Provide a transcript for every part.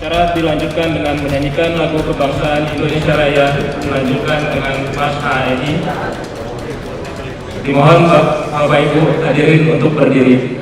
Acara dilanjutkan dengan menyanyikan lagu kebangsaan Indonesia Raya, dilanjutkan dengan Mas HNI. Dimohon Bapak Ibu hadirin untuk berdiri.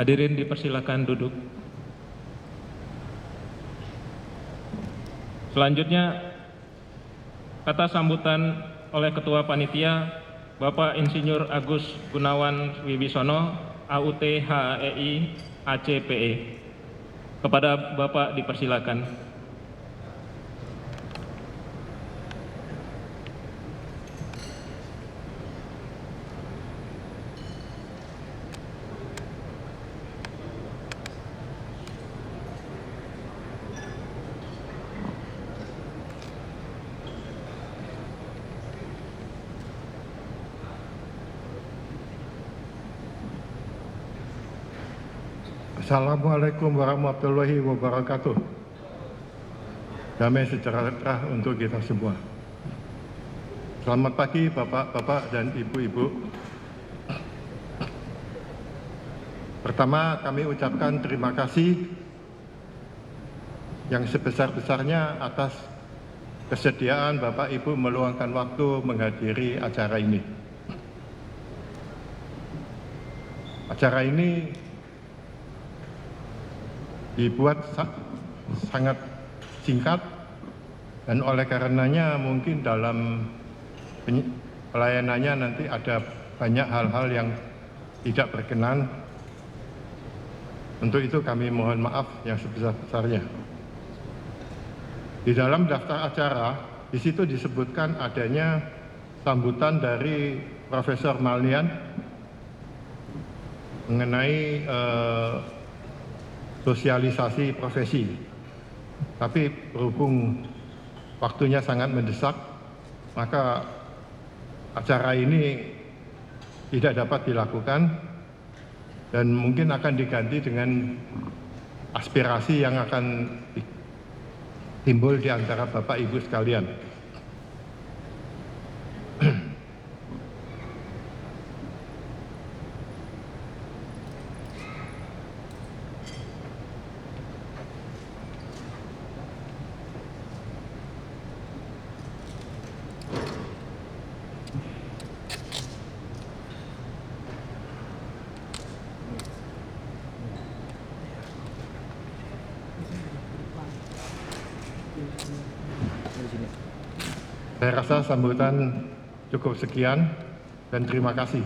Hadirin dipersilakan duduk. Selanjutnya, kata sambutan oleh Ketua Panitia, Bapak Insinyur Agus Gunawan Wibisono, AUT HAEI ACPE. Kepada Bapak dipersilakan. Assalamualaikum warahmatullahi wabarakatuh. Damai sejahtera untuk kita semua. Selamat pagi Bapak-bapak dan Ibu-ibu. Pertama, kami ucapkan terima kasih yang sebesar-besarnya atas kesediaan Bapak Ibu meluangkan waktu menghadiri acara ini. Acara ini dibuat sangat singkat dan oleh karenanya mungkin dalam pelayanannya nanti ada banyak hal-hal yang tidak berkenan. Untuk itu kami mohon maaf yang sebesar-besarnya. Di dalam daftar acara, di situ disebutkan adanya sambutan dari Profesor Malian mengenai sosialisasi profesi. Tapi berhubung waktunya sangat mendesak, maka acara ini tidak dapat dilakukan dan mungkin akan diganti dengan aspirasi yang akan timbul di antara Bapak Ibu sekalian. Saya rasa sambutan cukup sekian dan terima kasih.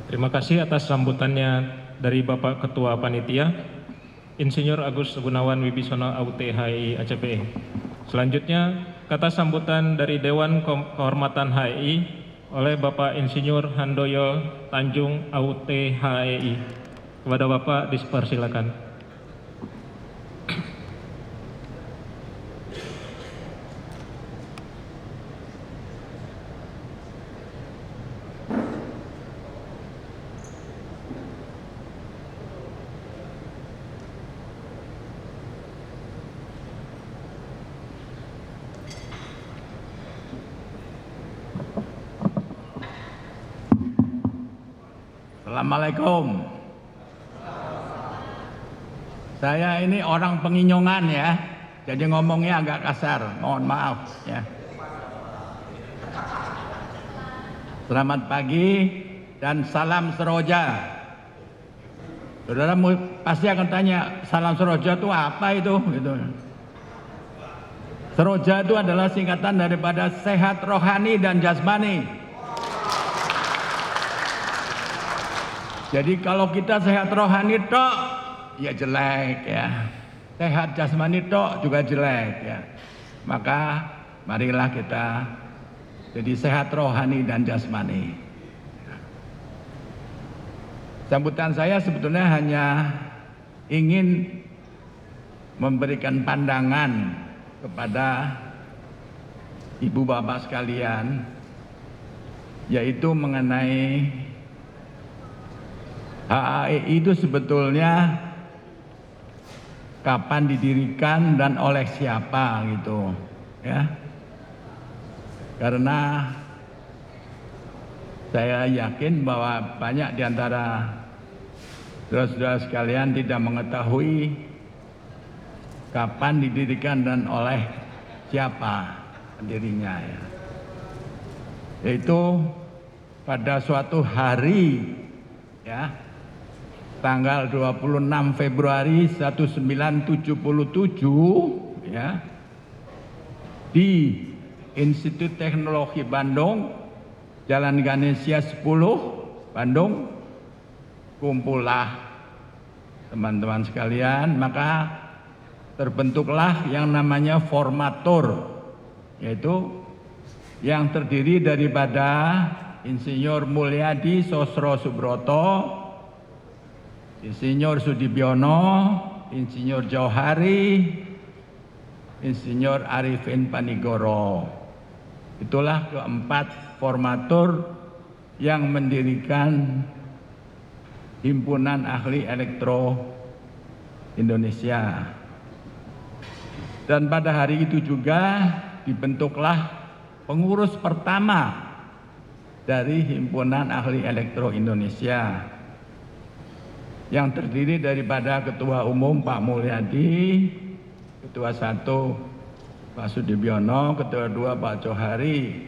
Terima kasih atas sambutannya dari Bapak Ketua Panitia, Insinyur Agus Gunawan Wibisono AUT HI ACPE. Selanjutnya, kata sambutan dari Dewan Kehormatan HI oleh Bapak Insinyur Handoyo Tanjung AUT HI. Kepada Bapak dipersilakan. Assalamualaikum. Saya ini orang Penginyongan ya, jadi ngomongnya agak kasar, mohon maaf ya. Selamat pagi dan salam seroja. Saudara pasti akan tanya, salam seroja itu apa itu? Gitu. Seroja itu adalah singkatan daripada sehat rohani dan jasmani. Jadi kalau kita sehat rohani tok, ya jelek ya. Sehat jasmani tok juga jelek ya. Maka marilah kita jadi sehat rohani dan jasmani. Sambutan saya sebetulnya hanya ingin memberikan pandangan kepada ibu bapak sekalian, yaitu mengenai HAI itu sebetulnya kapan didirikan dan oleh siapa gitu ya. Karena saya yakin bahwa banyak di antara saudara-saudara sekalian tidak mengetahui kapan didirikan dan oleh siapa pendirinya ya. Yaitu pada suatu hari ya, tanggal 26 Februari 1977 ya, di Institut Teknologi Bandung, Jalan Ganesha 10, Bandung, kumpullah teman-teman sekalian, maka terbentuklah yang namanya formatur, yaitu yang terdiri daripada Insinyur Mulyadi Sosro Subroto, Insinyur Sudibyono, Insinyur Jauhari, Insinyur Arifin Panigoro. Itulah keempat formatur yang mendirikan Himpunan Ahli Elektro Indonesia. Dan pada hari itu juga dibentuklah pengurus pertama dari Himpunan Ahli Elektro Indonesia yang terdiri daripada Ketua Umum Pak Mulyadi, Ketua 1 Pak Sudibyono, Ketua 2 Pak Johari,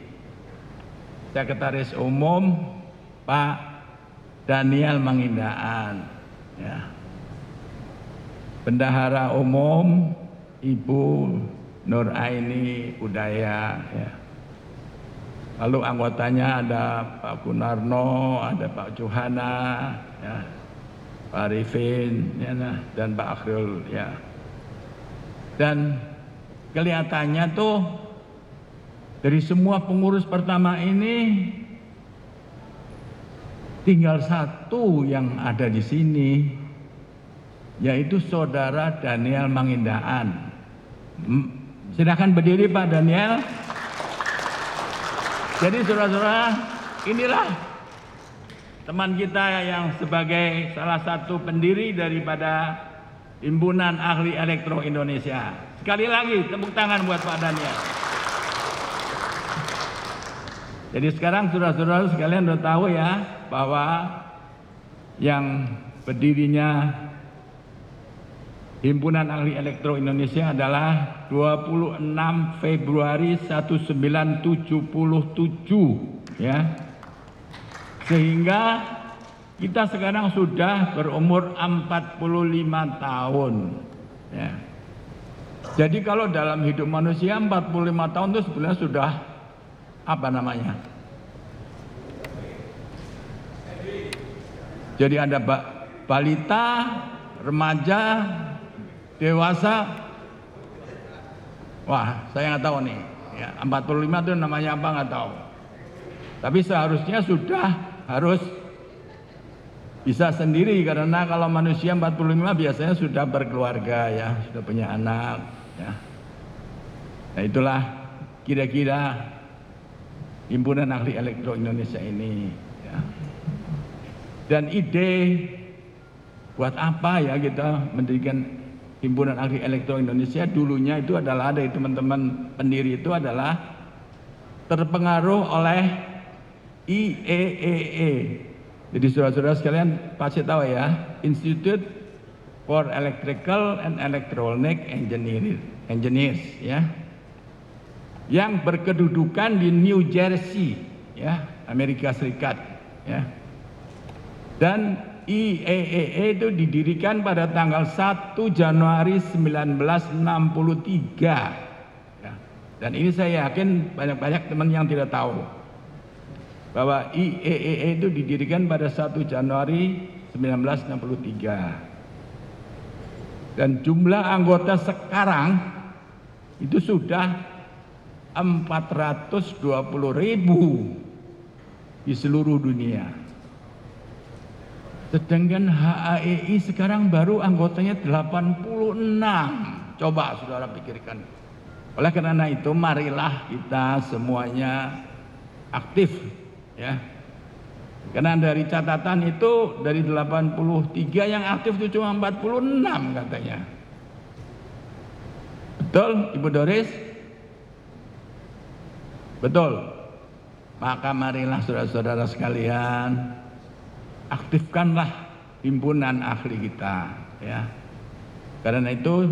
Sekretaris Umum Pak Daniel Mangindaan, ya. Bendahara Umum Ibu Nur Aini Udaya, ya. Lalu anggotanya ada Pak Gunarno, ada Pak Johana, ya, Pak Arifin, ya, dan Pak Akhrul, ya. Dan kelihatannya tuh dari semua pengurus pertama ini tinggal satu yang ada di sini, yaitu Saudara Daniel Mangindaan. Silakan berdiri Pak Daniel. Jadi saudara-saudara, inilah teman kita yang sebagai salah satu pendiri daripada Himpunan Ahli Elektro Indonesia. Sekali lagi tepuk tangan buat Pak Daniel. Jadi sekarang saudara-saudara sekalian sudah tahu ya bahwa yang berdirinya Himpunan Ahli Elektro Indonesia adalah 26 Februari 1977, ya. Sehingga kita sekarang sudah berumur 45 tahun, ya. Jadi kalau dalam hidup manusia 45 tahun itu sebenarnya sudah apa namanya? Jadi ada balita, remaja, dewasa. Wah, saya nggak tahu nih. Ya, 45 itu namanya apa nggak tahu. Tapi seharusnya sudah harus bisa sendiri, karena kalau manusia 45 biasanya sudah berkeluarga, ya, sudah punya anak, ya. Nah, itulah kira-kira Himpunan Ahli Elektro Indonesia ini, ya. Dan ide buat apa ya kita mendirikan Himpunan Ahli Elektro Indonesia, dulunya itu adalah dari teman-teman pendiri itu adalah terpengaruh oleh IEEE. Jadi saudara-saudara sekalian pasti tahu ya, Institute for Electrical and Electronic Engineers, ya, yang berkedudukan di New Jersey, ya, Amerika Serikat, ya. Dan IEEE itu didirikan pada tanggal 1 Januari 1963, ya. Dan ini saya yakin banyak-banyak teman yang tidak tahu bahwa IEEE itu didirikan pada 1 Januari 1963. Dan jumlah anggota sekarang itu sudah 420.000 di seluruh dunia. Sedangkan HAEI sekarang baru anggotanya 86. Coba saudara pikirkan. Oleh karena itu marilah kita semuanya aktif, ya. Karena dari catatan itu dari 83 yang aktif itu cuma 46 katanya. Betul Ibu Doris? Betul. Maka marilah saudara-saudara sekalian, aktifkanlah himpunan ahli kita, ya. Karena itu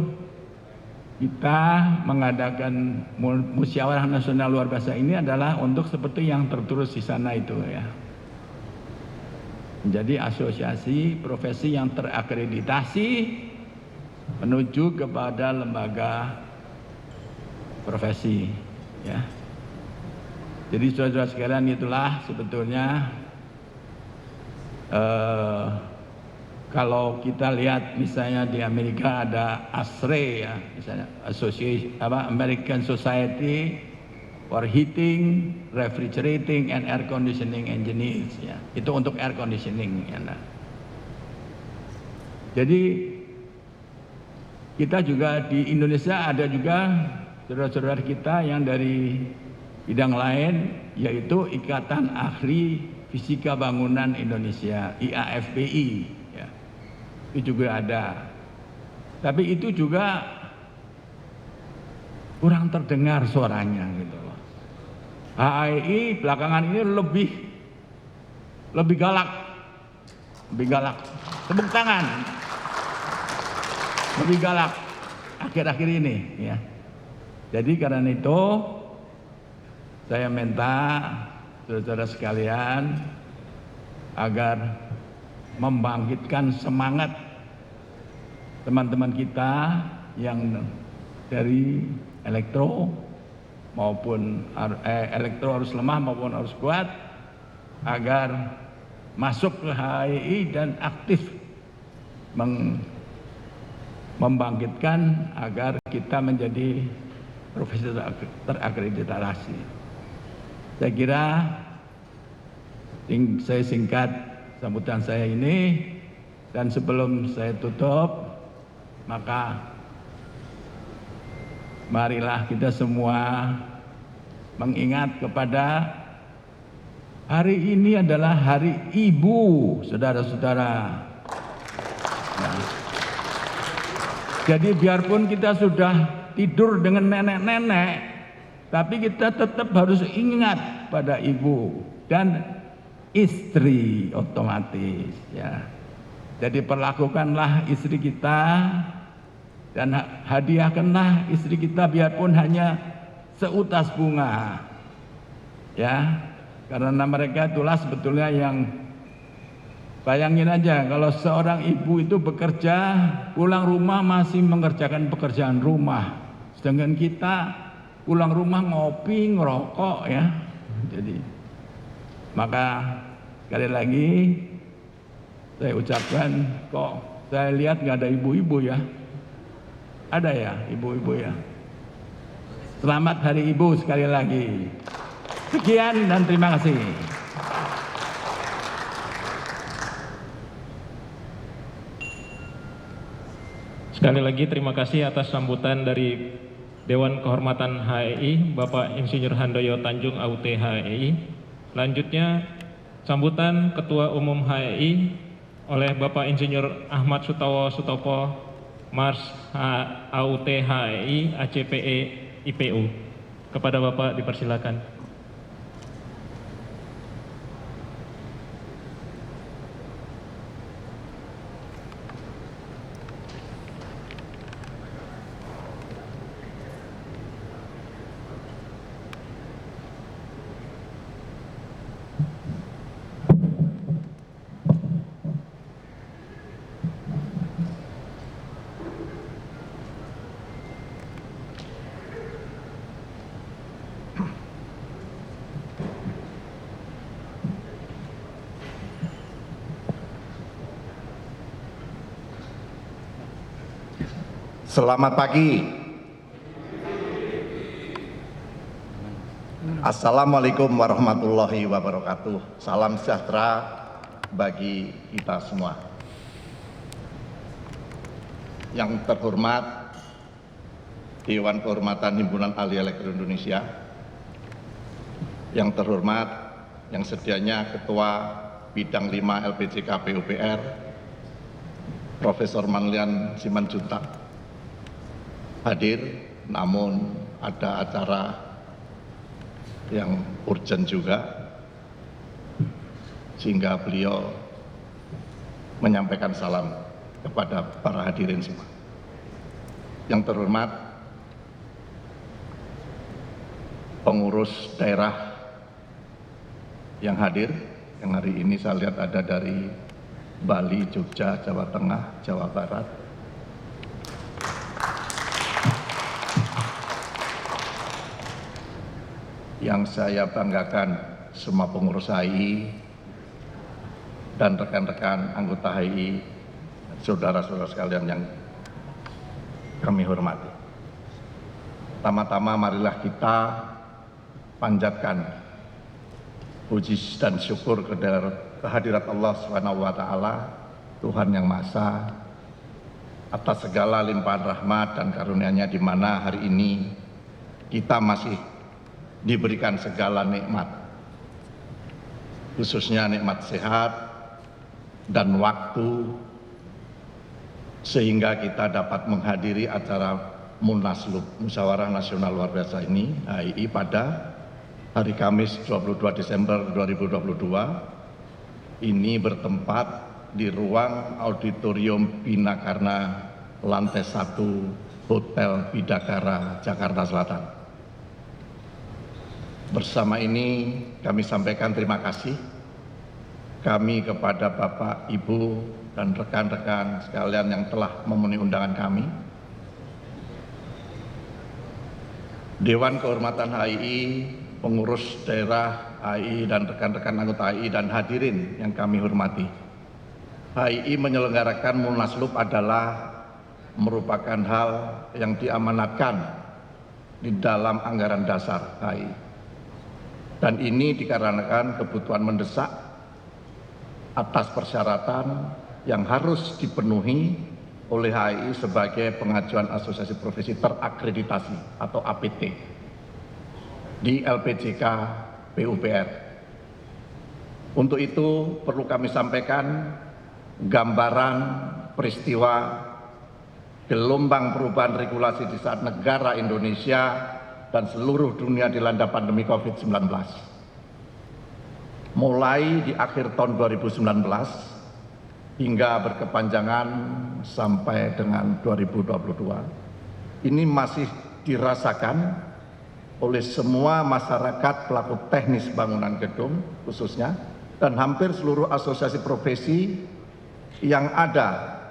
kita mengadakan musyawarah nasional luar biasa ini adalah untuk seperti yang tertulis di sana itu, ya. Menjadi asosiasi profesi yang terakreditasi menuju kepada lembaga profesi, ya. Jadi saudara-saudara sekalian, itulah sebetulnya kalau kita lihat misalnya di Amerika ada ASRE, ya, misalnya American Society for Heating, Refrigerating and Air Conditioning Engineers, ya. Itu untuk air conditioning, ya. Nah. Jadi kita juga di Indonesia ada juga saudara-saudara kita yang dari bidang lain, yaitu Ikatan Ahli Fisika Bangunan Indonesia, IAFBI, ya. Itu juga ada. Tapi itu juga kurang terdengar suaranya gitu loh. HAI belakangan ini lebih galak. Tepuk tangan. Lebih galak akhir-akhir ini ya. Jadi karena itu saya minta saudara-saudara sekalian agar membangkitkan semangat teman-teman kita yang dari elektro maupun elektro arus lemah maupun arus kuat agar masuk ke HAI dan aktif membangkitkan agar kita menjadi profesi terakreditasi. Saya kira saya singkat sambutan saya ini, dan sebelum saya tutup, maka marilah kita semua mengingat kepada hari ini adalah hari ibu, saudara-saudara. Nah, jadi biarpun kita sudah tidur dengan nenek-nenek, tapi kita tetap harus ingat pada ibu dan istri otomatis ya. Jadi perlakukanlah istri kita dan hadiahkanlah istri kita biarpun hanya seutas bunga ya, karena mereka itulah sebetulnya yang, bayangin aja kalau seorang ibu itu bekerja pulang rumah masih mengerjakan pekerjaan rumah, sedangkan kita pulang rumah ngopi ngerokok ya. Jadi maka sekali lagi saya ucapkan, kok saya lihat nggak ada ibu-ibu ya? Ada ya ibu-ibu ya? Selamat Hari Ibu sekali lagi. Sekian dan terima kasih. Sekali lagi terima kasih atas sambutan dari Dewan Kehormatan HAI Bapak Insinyur Handoyo Tanjung AUT HAI. Selanjutnya sambutan Ketua Umum HAI oleh Bapak Insinyur Ahmad Sutowo Sutopo, Mars AUT HAI ACPE IPU. Kepada Bapak dipersilakan. Selamat pagi. Assalamualaikum warahmatullahi wabarakatuh. Salam sejahtera bagi kita semua. Yang terhormat Dewan Kehormatan Himpunan Ahli Elektro Indonesia, yang terhormat yang sedianya Ketua Bidang 5 LPJK PUPR, Profesor Manlian Simanjuntak hadir, namun ada acara yang urgent juga sehingga beliau menyampaikan salam kepada para hadirin semua. Yang terhormat pengurus daerah yang hadir, yang hari ini saya lihat ada dari Bali, Jogja, Jawa Tengah, Jawa Barat. Yang saya banggakan semua pengurus HAI dan rekan-rekan anggota HAI, saudara-saudara sekalian yang kami hormati. Pertama-tama marilah kita panjatkan puji dan syukur kehadirat Allah Subhanahu wa taala, Tuhan yang Maha Esa, atas segala limpahan rahmat dan karunia-Nya di mana hari ini kita masih diberikan segala nikmat, khususnya nikmat sehat dan waktu, sehingga kita dapat menghadiri acara Munaslup Musyawarah Nasional Luar Biasa ini HAI pada hari Kamis 22 Desember 2022 ini bertempat di ruang auditorium Binakarna lantai 1 Hotel Bidakara, Jakarta Selatan. Bersama ini kami sampaikan terima kasih kami kepada Bapak, Ibu, dan rekan-rekan sekalian yang telah memenuhi undangan kami. Dewan Kehormatan HII, pengurus daerah HII dan rekan-rekan anggota HII dan hadirin yang kami hormati. HII menyelenggarakan Munaslup adalah merupakan hal yang diamanatkan di dalam anggaran dasar HII. Dan ini dikarenakan kebutuhan mendesak atas persyaratan yang harus dipenuhi oleh HII sebagai pengajuan asosiasi profesi terakreditasi atau APT di LPJK PUPR. Untuk itu perlu kami sampaikan gambaran peristiwa gelombang perubahan regulasi di saat negara Indonesia dan seluruh dunia dilanda pandemi COVID-19. Mulai di akhir tahun 2019 hingga berkepanjangan sampai dengan 2022. Ini masih dirasakan oleh semua masyarakat pelaku teknis bangunan gedung khususnya dan hampir seluruh asosiasi profesi yang ada,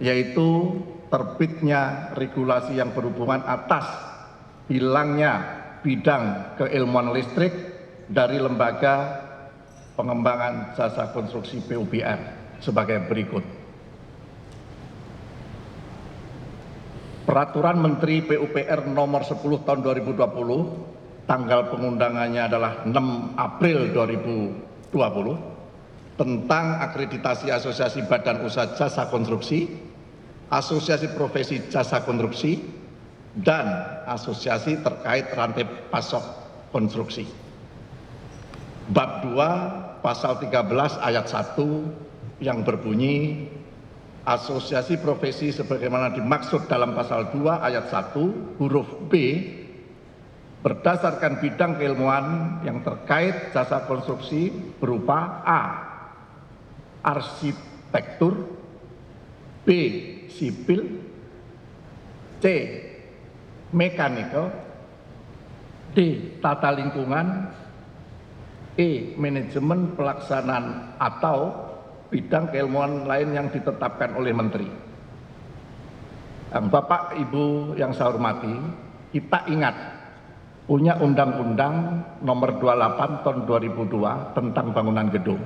yaitu terbitnya regulasi yang berhubungan atas hilangnya bidang keilmuan listrik dari lembaga pengembangan jasa konstruksi PUPR sebagai berikut. Peraturan Menteri PUPR nomor 10 tahun 2020, tanggal pengundangannya adalah 6 April 2020, tentang akreditasi Asosiasi Badan Usaha Jasa Konstruksi, Asosiasi Profesi Jasa Konstruksi, dan asosiasi terkait rantai pasok konstruksi. Bab 2 pasal 13 ayat 1 yang berbunyi asosiasi profesi sebagaimana dimaksud dalam pasal 2 ayat 1 huruf B berdasarkan bidang keilmuan yang terkait jasa konstruksi berupa A. Arsitektur, B. Sipil, C. Mekanikal, D. Tata lingkungan, E. Manajemen pelaksanaan atau bidang keilmuan lain yang ditetapkan oleh Menteri. Bapak, Ibu yang saya hormati, kita ingat punya Undang-Undang nomor 28 tahun 2002 tentang bangunan gedung.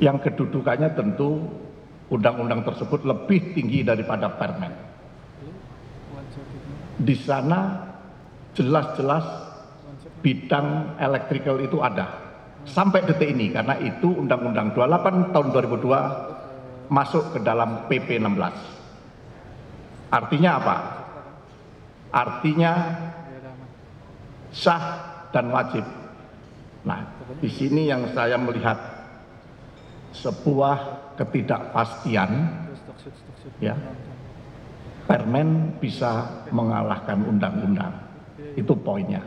Yang kedudukannya tentu undang-undang tersebut lebih tinggi daripada Permen. Di sana jelas-jelas bidang elektrikal itu ada sampai detik ini, karena itu Undang-Undang 28 tahun 2002 masuk ke dalam PP 16. Artinya apa? Artinya sah dan wajib. Nah, di sini yang saya melihat sebuah ketidakpastian, ya, Permen bisa mengalahkan undang-undang. Itu poinnya.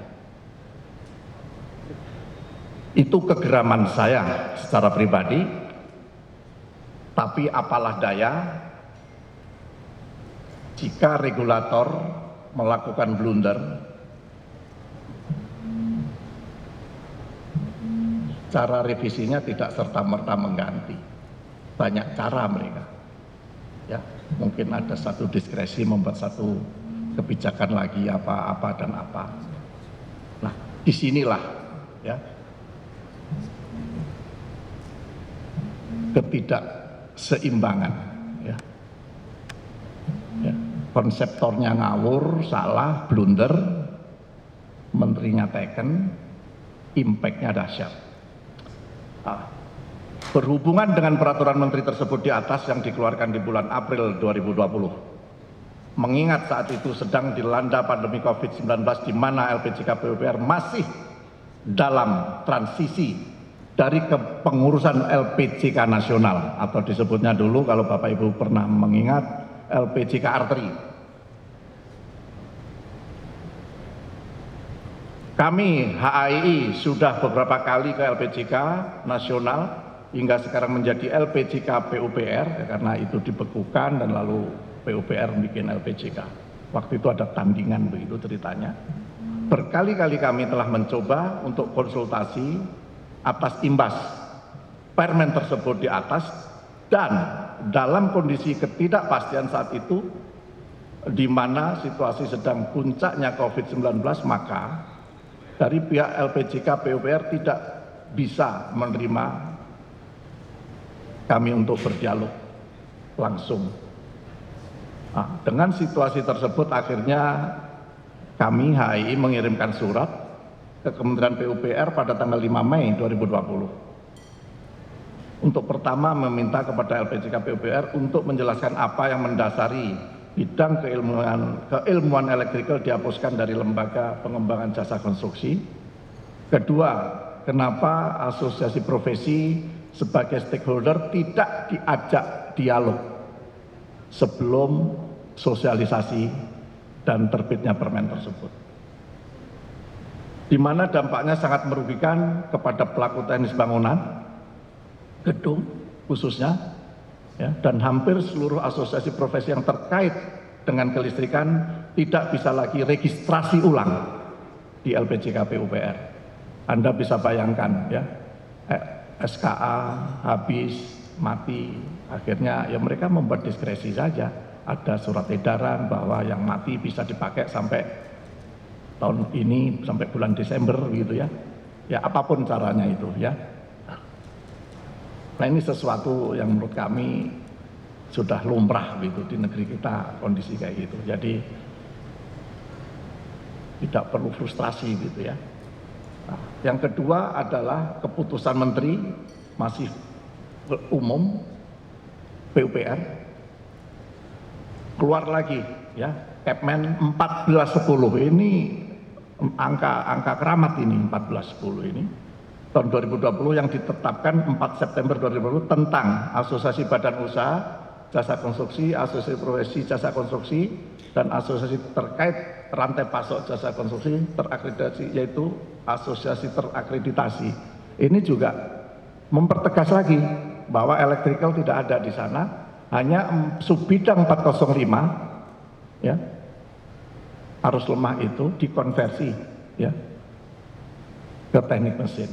Itu kegeraman saya secara pribadi, tapi apalah daya jika regulator melakukan blunder, cara revisinya tidak serta-merta mengganti. Banyak cara mereka. Ya, mungkin ada satu diskresi membuat satu kebijakan lagi apa-apa dan apa. Nah, disinilah ya ketidakseimbangan, ya. Ya, konseptornya ngawur, salah, blunder, menterinya teken, impactnya dahsyat. Berhubungan dengan peraturan menteri tersebut di atas yang dikeluarkan di bulan April 2020, mengingat saat itu sedang dilanda pandemi COVID-19 di mana LPJK PUPR masih dalam transisi dari kepengurusan LPJK nasional atau disebutnya dulu kalau Bapak Ibu pernah mengingat LPJK Arteri. Kami HAII sudah beberapa kali ke LPJK nasional hingga sekarang menjadi LPJK PUPR karena itu dibekukan dan lalu PUPR bikin LPJK. Waktu itu ada tandingan begitu ceritanya. Berkali-kali kami telah mencoba untuk konsultasi atas imbas permen tersebut di atas, dan dalam kondisi ketidakpastian saat itu di mana situasi sedang puncaknya COVID-19, maka dari pihak LPJK PUPR tidak bisa menerima kami untuk berdialog langsung. Nah, dengan situasi tersebut akhirnya kami HAII mengirimkan surat ke Kementerian PUPR pada tanggal 5 Mei 2020. Untuk pertama meminta kepada LPJK PUPR untuk menjelaskan apa yang mendasari bidang keilmuan elektrikal dihapuskan dari Lembaga Pengembangan Jasa Konstruksi. Kedua, kenapa asosiasi profesi sebagai stakeholder tidak diajak dialog sebelum sosialisasi dan terbitnya permen tersebut, di mana dampaknya sangat merugikan kepada pelaku teknis bangunan, gedung khususnya, ya, dan hampir seluruh asosiasi profesi yang terkait dengan kelistrikan tidak bisa lagi registrasi ulang di LPJK PUPR. Anda bisa bayangkan ya, SKA habis, mati, akhirnya ya mereka membuat diskresi saja. Ada surat edaran bahwa yang mati bisa dipakai sampai tahun ini, sampai bulan Desember gitu ya. Ya apapun caranya itu ya. Nah ini sesuatu yang menurut kami sudah lumrah gitu di negeri kita, kondisi kayak gitu. Jadi tidak perlu frustrasi gitu ya. Nah, yang kedua adalah keputusan Menteri masih umum PUPR keluar lagi ya, Kepmen 1410 ini angka keramat ini, 1410 ini tahun 2020 yang ditetapkan 4 September 2020 tentang Asosiasi Badan Usaha Jasa Konstruksi, Asosiasi Profesi Jasa Konstruksi, dan asosiasi terkait rantai pasok jasa konstruksi terakreditasi, yaitu asosiasi terakreditasi. Ini juga mempertegas lagi bahwa elektrikal tidak ada di sana, hanya subbidang 405 ya, arus lemah itu dikonversi ya ke teknik mesin.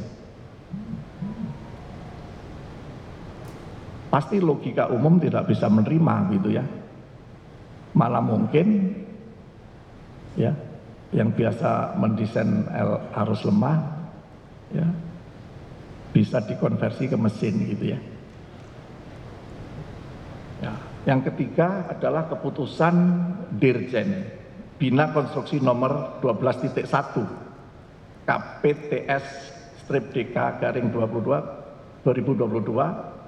Pasti logika umum tidak bisa menerima gitu ya. Malah mungkin ya yang biasa mendesain arus lemah ya bisa dikonversi ke mesin gitu ya. Ya, yang ketiga adalah keputusan Dirjen Bina Konstruksi nomor 12.1 KPTS/DK garing 2022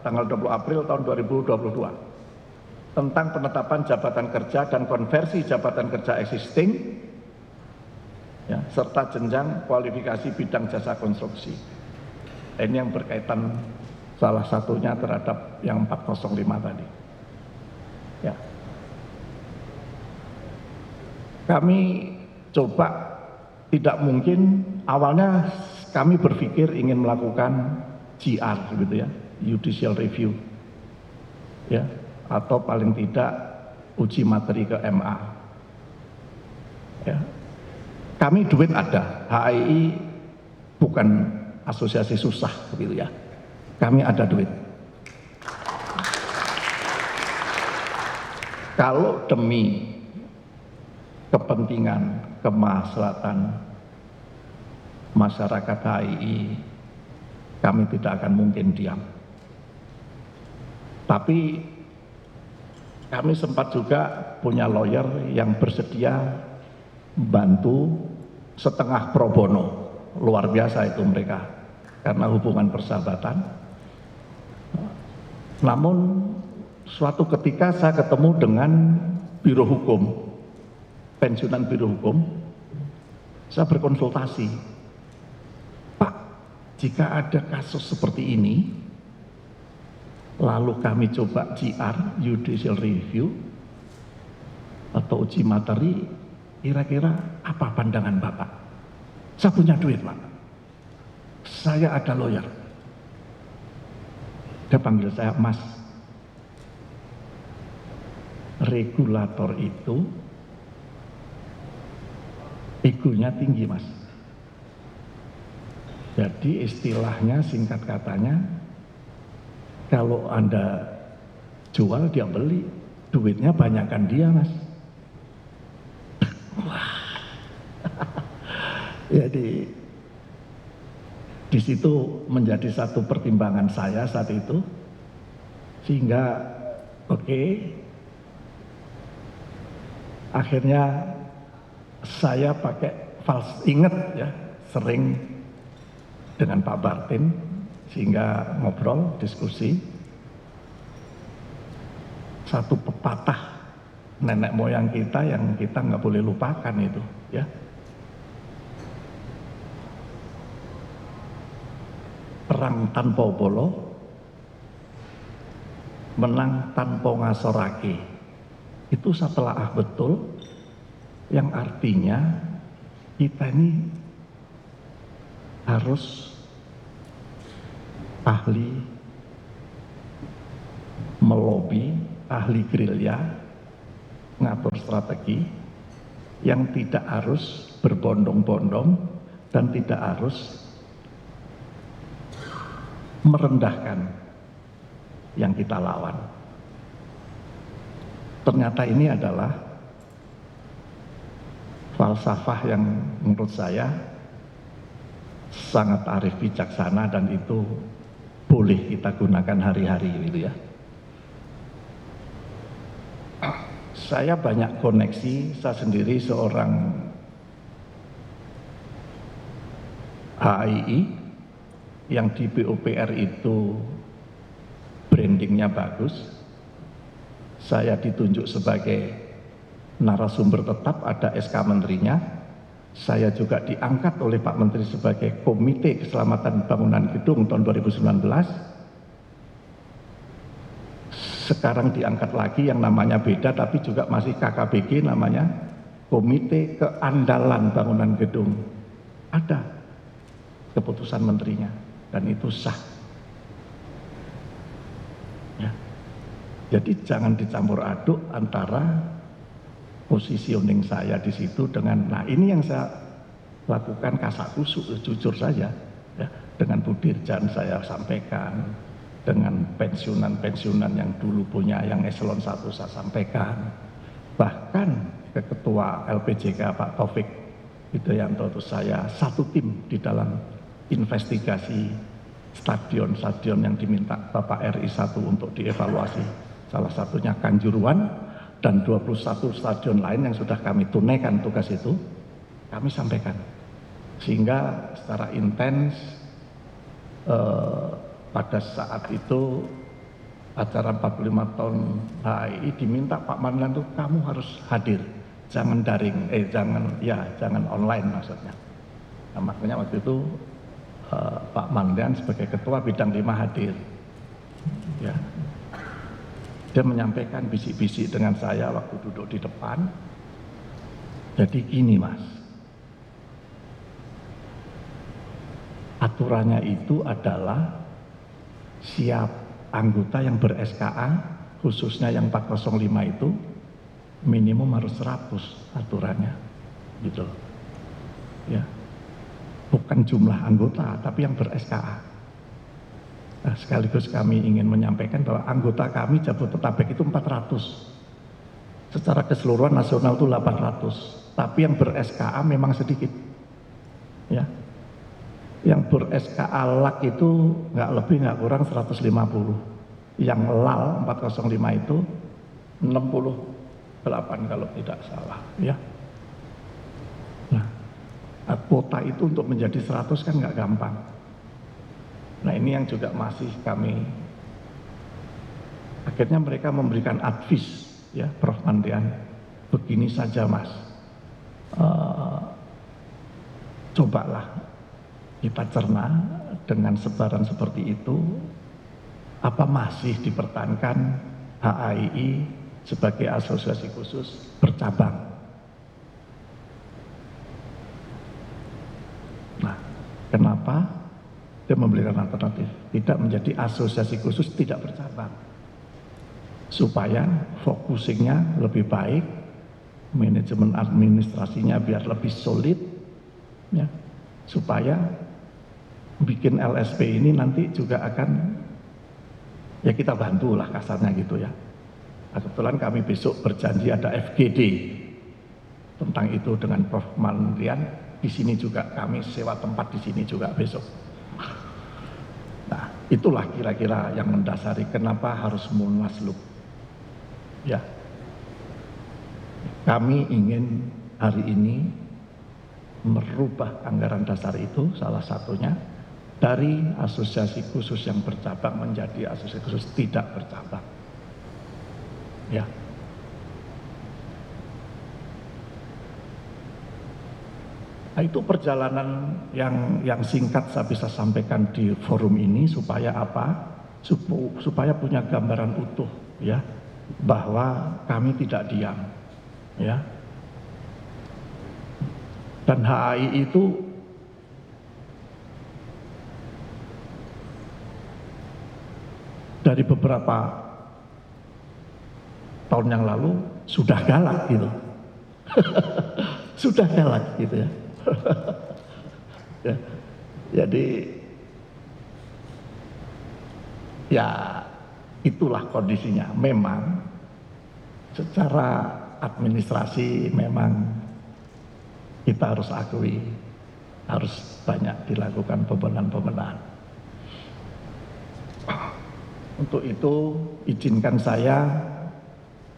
tanggal 20 April tahun 2022 tentang penetapan jabatan kerja dan konversi jabatan kerja existing ya, serta jenjang kualifikasi bidang jasa konstruksi. Ini yang berkaitan salah satunya terhadap yang 405 tadi. Ya. Kami coba, tidak mungkin, awalnya kami berpikir ingin melakukan JR gitu ya, judicial review ya, atau paling tidak uji materi ke MA ya. Kami duit ada, HAII bukan asosiasi susah gitu ya, kami ada duit. Kalau demi kepentingan kemaslahatan masyarakat HAII, kami tidak akan mungkin diam. Tapi kami sempat juga punya lawyer yang bersedia bantu setengah pro bono. Luar biasa itu mereka, karena hubungan persahabatan. Namun suatu ketika saya ketemu dengan Biro Hukum, pensiunan Biro Hukum, saya berkonsultasi, Pak, jika ada kasus seperti ini, lalu kami coba JR, judicial review, atau uji materi, kira-kira apa pandangan Bapak? Saya punya duit, Pak. Saya ada lawyer. Dia panggil saya, Mas. Regulator itu egonya tinggi, Mas. Jadi istilahnya, singkat katanya, kalau Anda jual, dia beli. Duitnya banyakkan dia, Mas. Wah. Jadi di situ menjadi satu pertimbangan saya saat itu, sehingga akhirnya saya pakai inget ya, sering dengan Pak Bartin, sehingga ngobrol, diskusi. Satu pepatah nenek moyang kita yang kita nggak boleh lupakan itu, ya. Perang tanpa bolo, menang tanpa ngasorake. Itu setelah betul, yang artinya kita ini harus ahli melobi, ahli gerilya, ngatur strategi, yang tidak harus berbondong-bondong dan tidak harus merendahkan yang kita lawan. Ternyata ini adalah falsafah yang menurut saya sangat arif bijaksana, dan itu boleh kita gunakan hari-hari gitu ya. Saya banyak koneksi, saya sendiri seorang HII yang di PUPR itu brandingnya bagus. Saya ditunjuk sebagai narasumber tetap, ada SK Menterinya. Saya juga diangkat oleh Pak Menteri sebagai Komite Keselamatan Bangunan Gedung tahun 2019. Sekarang diangkat lagi yang namanya beda, tapi juga masih KKBG, namanya Komite Keandalan Bangunan Gedung. Ada keputusan menterinya, dan itu sah. Ya. Jadi jangan dicampur aduk antara positioning saya di situ dengan, nah ini yang saya lakukan kasak kusuk, jujur saja, ya. Dengan Bu Dirjan saya sampaikan, dengan pensiunan-pensiunan yang dulu punya yang eselon 1 saya sampaikan, bahkan ke Ketua LPJK Pak Taufik Widoyanto itu saya satu tim di dalam investigasi stadion-stadion yang diminta Bapak RI 1 untuk dievaluasi, salah satunya Kanjuruhan, dan 21 stadion lain yang sudah kami tunaikan tugas itu, kami sampaikan. Sehingga secara intens pada saat itu acara 45 tahun HII diminta Pak Mandan itu kamu harus hadir, jangan daring, jangan online maksudnya. Nah, makanya waktu itu Pak Mandan sebagai ketua bidang 5 hadir. Ya. Dia menyampaikan bisik-bisik dengan saya waktu duduk di depan. Jadi gini, Mas. Aturannya itu adalah siap anggota yang ber-SKA, khususnya yang 405 itu minimum harus 100 aturannya. Gitu. Ya. Bukan jumlah anggota, tapi yang ber-SKA. Nah, sekaligus kami ingin menyampaikan bahwa anggota kami Jabodetabek itu 400. Secara keseluruhan nasional itu 800. Tapi yang ber-SKA memang sedikit. Ya. Yang ber-SKA LAK itu nggak lebih nggak kurang 150. Yang LAL 405 itu 68 kalau tidak salah. Ya. Nah, kuota itu untuk menjadi 100 kan nggak gampang. Nah, ini yang juga masih kami, akhirnya mereka memberikan advice, ya Prof. Mandian, begini saja Mas, cobalah kita cerna dengan sebaran seperti itu, apa masih dipertahankan HII sebagai asosiasi khusus bercabang. apa? Dia memberikan alternatif, tidak menjadi asosiasi khusus tidak bercabang, supaya focusingnya lebih baik, manajemen administrasinya biar lebih solid, ya, supaya bikin LSP ini nanti juga akan, ya kita bantulah kasarnya gitu ya. Nah, kebetulan kami besok berjanji ada FGD tentang itu dengan Prof. Mandrian. Di sini juga kami sewa tempat di sini juga besok. Nah, itulah kira-kira yang mendasari kenapa harus Munaslup. Ya, kami ingin hari ini merubah anggaran dasar itu salah satunya dari asosiasi khusus yang bercabang menjadi asosiasi khusus tidak bercabang. Ya. Nah, itu perjalanan yang singkat saya bisa sampaikan di forum ini supaya apa? Supaya punya gambaran utuh ya, bahwa kami tidak diam ya. Dan HAI itu dari beberapa tahun yang lalu sudah galak gitu. Sudah galak gitu ya. Ya. Jadi ya itulah kondisinya. Memang secara administrasi memang kita harus akui harus banyak dilakukan pembenahan-pembenahan. Untuk itu izinkan saya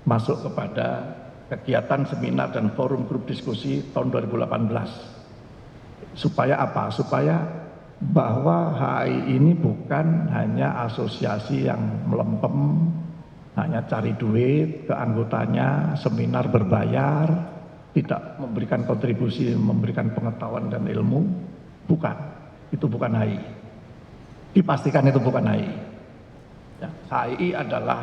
masuk kepada kegiatan seminar dan forum grup diskusi tahun 2018. Supaya apa? Supaya bahwa HAI ini bukan hanya asosiasi yang melempem, hanya cari duit ke anggotanya, seminar berbayar, tidak memberikan kontribusi, memberikan pengetahuan dan ilmu. Bukan, itu bukan HAI. Dipastikan itu bukan HAI. Ya, HAI adalah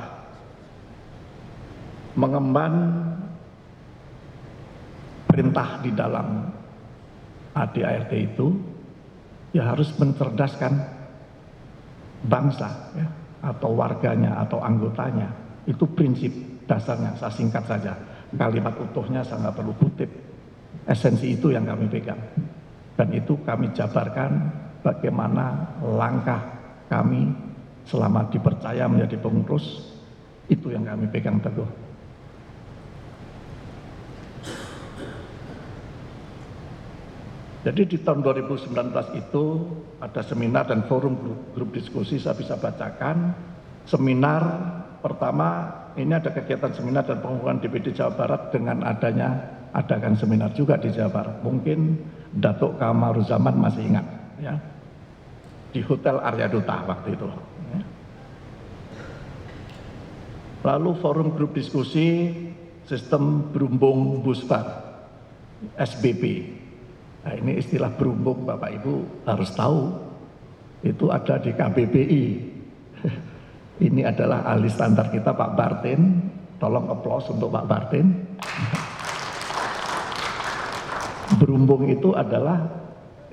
mengemban perintah di dalam ADART itu, ya harus mencerdaskan bangsa ya, atau warganya atau anggotanya. Itu prinsip dasarnya, saya singkat saja. Kalimat utuhnya saya nggak perlu kutip. Esensi itu yang kami pegang. Dan itu kami jabarkan bagaimana langkah kami selama dipercaya menjadi pengurus, itu yang kami pegang teguh. Jadi di tahun 2019 itu ada seminar dan forum grup diskusi, saya bisa bacakan. Seminar pertama, ini ada kegiatan seminar dan pengukuhan DPD Jawa Barat dengan adakan seminar juga di Jawa Barat. Mungkin Datuk Kamaruzaman masih ingat ya, di Hotel Arya Duta waktu itu. Ya. Lalu forum grup diskusi sistem berumbung busbar SBB. Nah, ini istilah berumbung Bapak Ibu harus tahu, itu ada di KBBI. Ini adalah ahli standar kita Pak Bartin, tolong aplaus untuk Pak Bartin. Berumbung itu adalah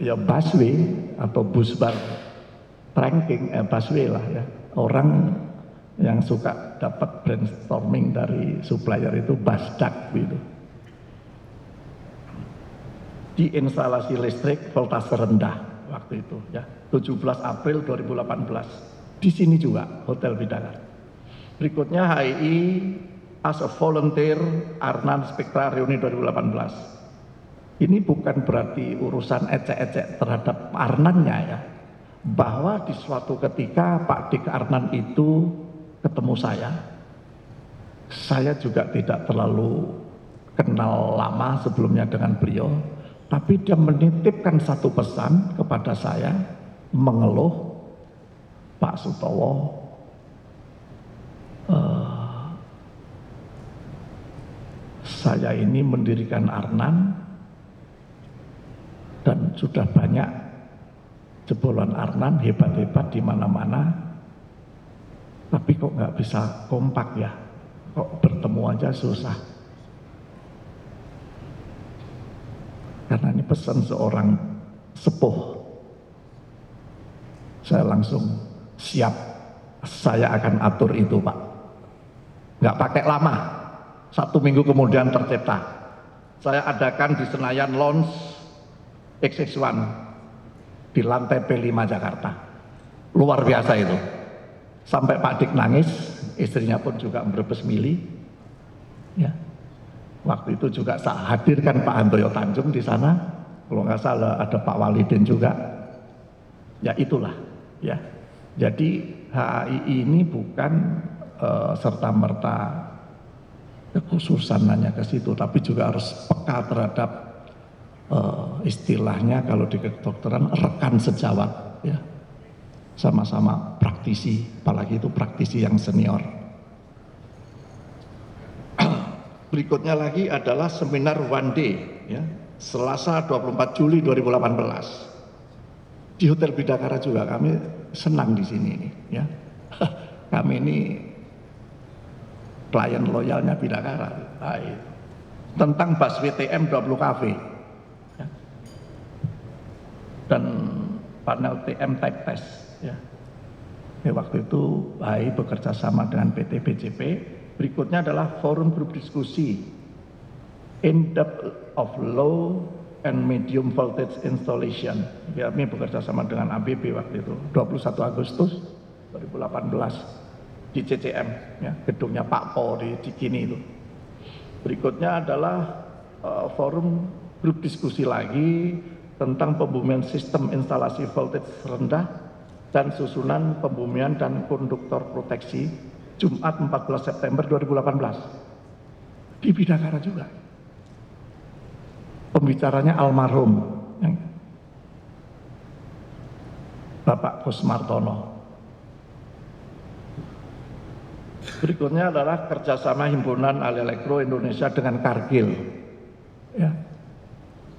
ya busway atau busbar ranking, busway lah ya. Orang yang suka dapat brainstorming dari supplier itu basdak gitu. Di instalasi listrik voltase rendah waktu itu ya, 17 April 2018 di sini juga Hotel Bidakar. Berikutnya HII as a volunteer Arnan Spektra Reuni 2018. Ini bukan berarti urusan ecek-ecek terhadap Arnannya ya, bahwa di suatu ketika Pak Dik Arnan itu ketemu saya juga tidak terlalu kenal lama sebelumnya dengan beliau. Tapi dia menitipkan satu pesan kepada saya, mengeluh, Pak Sutowo, saya ini mendirikan Arnan dan sudah banyak jebolan Arnan hebat-hebat di mana-mana, tapi kok nggak bisa kompak ya, kok bertemu aja susah. Karena ini pesan seorang sepuh Saya langsung siap, saya akan atur itu Pak. Nggak pakai lama, 1 minggu kemudian tercipta. Saya adakan di Senayan Lounge XX1 di lantai P5 Jakarta. Luar biasa itu. Sampai Pak Dik nangis, istrinya pun juga berbes mili. Ya. Waktu itu juga saya hadirkan Pak Handoyo Tanjung di sana. Kalau nggak salah ada Pak Walidin juga. Ya itulah. Ya. Jadi HAI ini bukan serta-merta kekhususan hanya ke situ, tapi juga harus peka terhadap istilahnya kalau di kedokteran rekan sejawat, ya, sama-sama praktisi, apalagi itu praktisi yang senior. Berikutnya lagi adalah seminar one day, ya, Selasa 24 Juli 2018 di Hotel Bidakara juga. Kami senang di sini nih, ya. Kami ini klien loyalnya Bidakara. Tentang busway TM 20 cafe. Dan panel TM type test, ya. Waktu itu HAI bekerja sama dengan PT BCP. Berikutnya adalah forum grup diskusi in depth of low and medium voltage installation. Kami bekerja sama dengan ABB waktu itu 21 Agustus 2018 di CCM, ya, gedungnya Pak Po di Cikini itu. Berikutnya adalah forum grup diskusi lagi tentang pembumian sistem instalasi voltage rendah dan susunan pembumian dan konduktor proteksi Jumat 14 September 2018 di Bidakara juga. Pembicaranya almarhum Bapak Kusmartono. Berikutnya adalah kerjasama Himpunan Ahli Elektro Indonesia dengan Kargil, ya,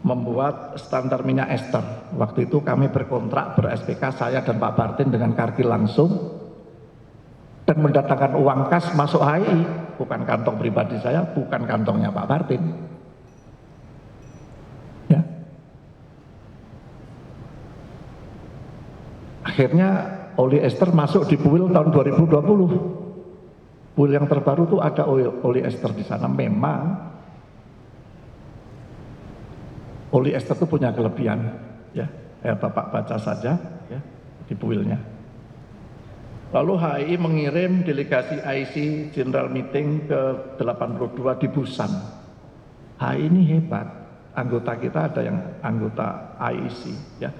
membuat standar minyak ester. Waktu itu kami berkontrak ber-SPK, saya dan Pak Bartin dengan Kargil langsung, dan mendatangkan uang kas masuk HAI, bukan kantong pribadi saya, bukan kantongnya Pak Bartin. Ya. Akhirnya oli ester masuk di Buil tahun 2020. Buil yang terbaru tuh ada oli ester di sana. Memang oli ester itu punya kelebihan, ya. Bapak baca saja, ya, di builnya. Lalu HAI mengirim delegasi IC General Meeting ke 82 di Busan. HAI ini hebat, anggota kita ada yang anggota IEC, ya.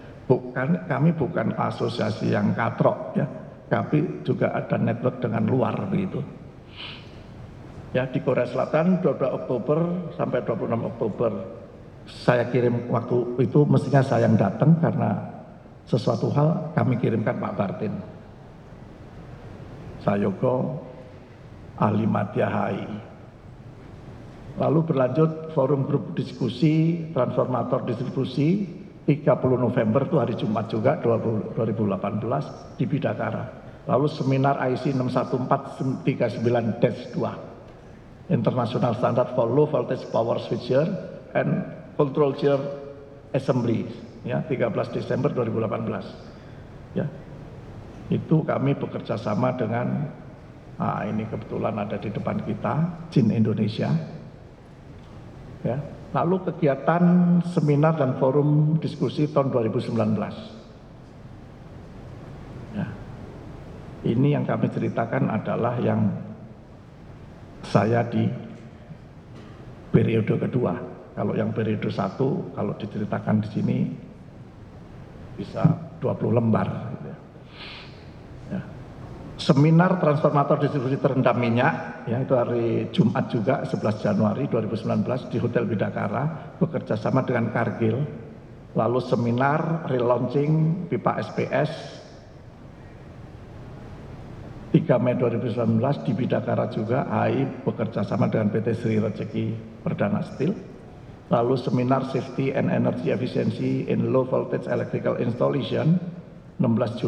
Kami bukan asosiasi yang katrok, ya. Kami juga ada network dengan luar begitu. Ya, di Korea Selatan 22 Oktober sampai 26 Oktober saya kirim. Waktu itu mestinya saya yang datang karena sesuatu hal kami kirimkan Pak Bartin. Sayogo ahli madya HAI. Lalu berlanjut forum grup diskusi transformator distribusi 30 November itu hari Jumat juga 2018 di Bidakara. Lalu seminar IC 61439-2 International Standard for Low Voltage Power Switcher and Control Chair Assembly, ya, 13 Desember 2018. Ya. Itu kami bekerja sama dengan ini kebetulan ada di depan kita, JIN Indonesia. Ya. Lalu kegiatan seminar dan forum diskusi tahun 2019. Ya. Ini yang kami ceritakan adalah yang saya di periode kedua. Kalau yang periode 1, kalau diceritakan di sini bisa 20 lembar. Gitu ya. Ya. Seminar transformator distribusi terendah minyak, ya, itu hari Jumat juga 11 Januari 2019 di Hotel Bidakara bekerja sama dengan Kargil. Lalu seminar relaunching pipa SPS 3 Mei 2019 di Bidakara juga. HAI bekerja sama dengan PT Sri Rejeki Perdana Steel. Lalu seminar Safety and Energy Efficiency in Low Voltage Electrical Installation 16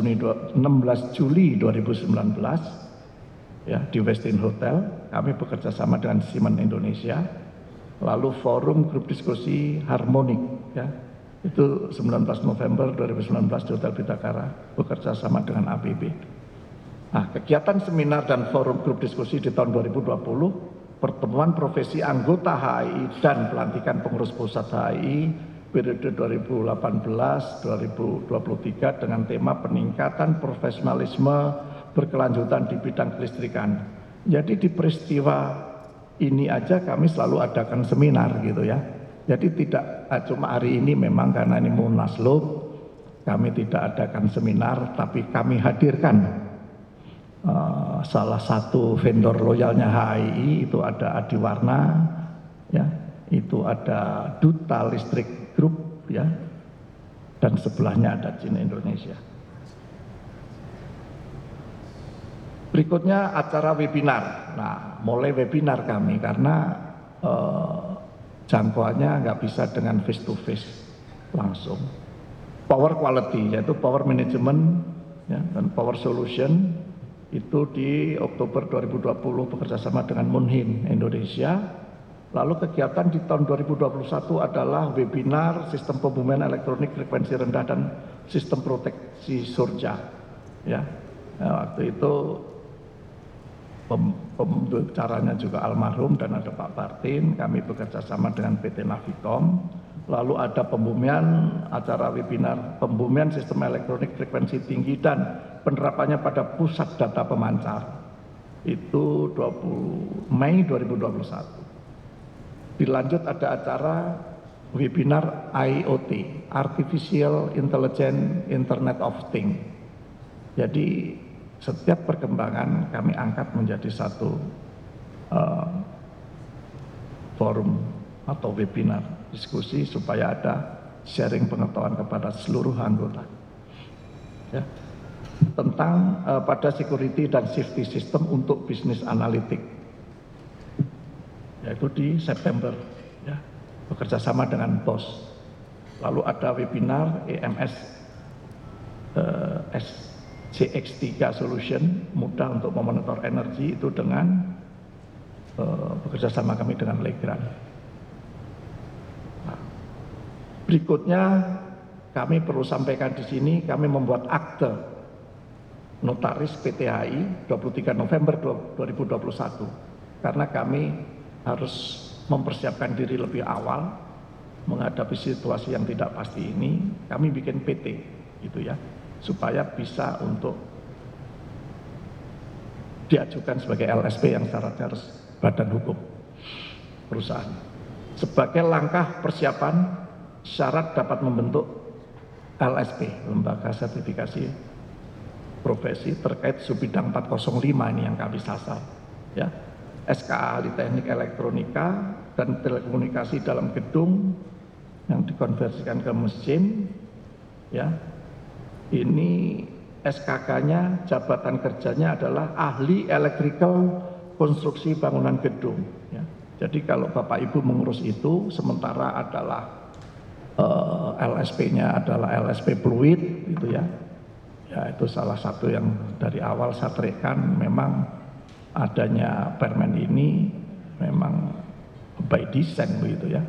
Juli 2019, ya, di Westin Hotel. Kami bekerja sama dengan Siemens Indonesia. Lalu forum grup diskusi harmonik, ya, Itu 19 November 2019 di Hotel Bidakara bekerja sama dengan APB. Nah, kegiatan seminar dan forum grup diskusi di tahun 2020, pertemuan profesi anggota HAI dan pelantikan pengurus pusat HAI periode 2018-2023 dengan tema peningkatan profesionalisme berkelanjutan di bidang kelistrikan. Jadi di peristiwa ini aja kami selalu adakan seminar gitu ya. Jadi tidak cuma hari ini memang karena ini Munaslup kami tidak adakan seminar, tapi kami hadirkan salah satu vendor loyalnya HAI, itu ada Adiwarna, ya, itu ada Duta Listrik Group, ya, dan sebelahnya ada Cina Indonesia. Berikutnya acara webinar. Nah, mulai webinar kami karena jangkauannya nggak bisa dengan face to face langsung. Power quality yaitu power management ya, dan power solution itu di Oktober 2020 bekerjasama dengan Munhin Indonesia. Lalu kegiatan di tahun 2021 adalah webinar sistem pembumian elektronik frekuensi rendah dan sistem proteksi surja. Ya, nah, waktu itu pembicaranya juga almarhum dan ada Pak Bartin, kami bekerja sama dengan PT Navikom. Lalu ada pembumian acara webinar pembumian sistem elektronik frekuensi tinggi dan penerapannya pada pusat data pemancar. Itu 20 Mei 2021. Dilanjut ada acara webinar IoT, Artificial Intelligence Internet of Things. Jadi setiap perkembangan kami angkat menjadi satu forum atau webinar diskusi supaya ada sharing pengetahuan kepada seluruh anggota ya, tentang pada security dan safety system untuk bisnis analitik, yaitu di September ya, bekerja sama dengan BOS. Lalu ada webinar EMS CX3 Solution, mudah untuk memonitor energi, itu dengan bekerja sama kami dengan Legrand. Nah, berikutnya kami perlu sampaikan di sini, kami membuat akte notaris PTHI 23 November 2021 karena kami harus mempersiapkan diri lebih awal menghadapi situasi yang tidak pasti ini. Kami bikin PT gitu ya, supaya bisa untuk diajukan sebagai LSP yang syaratnya harus badan hukum perusahaan. Sebagai langkah persiapan syarat dapat membentuk LSP, Lembaga Sertifikasi Profesi terkait Subbidang 405 ini yang kami sasar. Ya, SKA Ahli Teknik Elektronika dan Telekomunikasi dalam gedung yang dikonversikan ke mesin, ya. Ini SKK-nya, jabatan kerjanya adalah ahli electrical konstruksi bangunan gedung. Ya. Jadi kalau Bapak Ibu mengurus itu, sementara adalah LSP-nya adalah LSP fluid, gitu ya. Ya itu salah satu yang dari awal saya terikan, memang adanya permen ini memang by design begitu ya.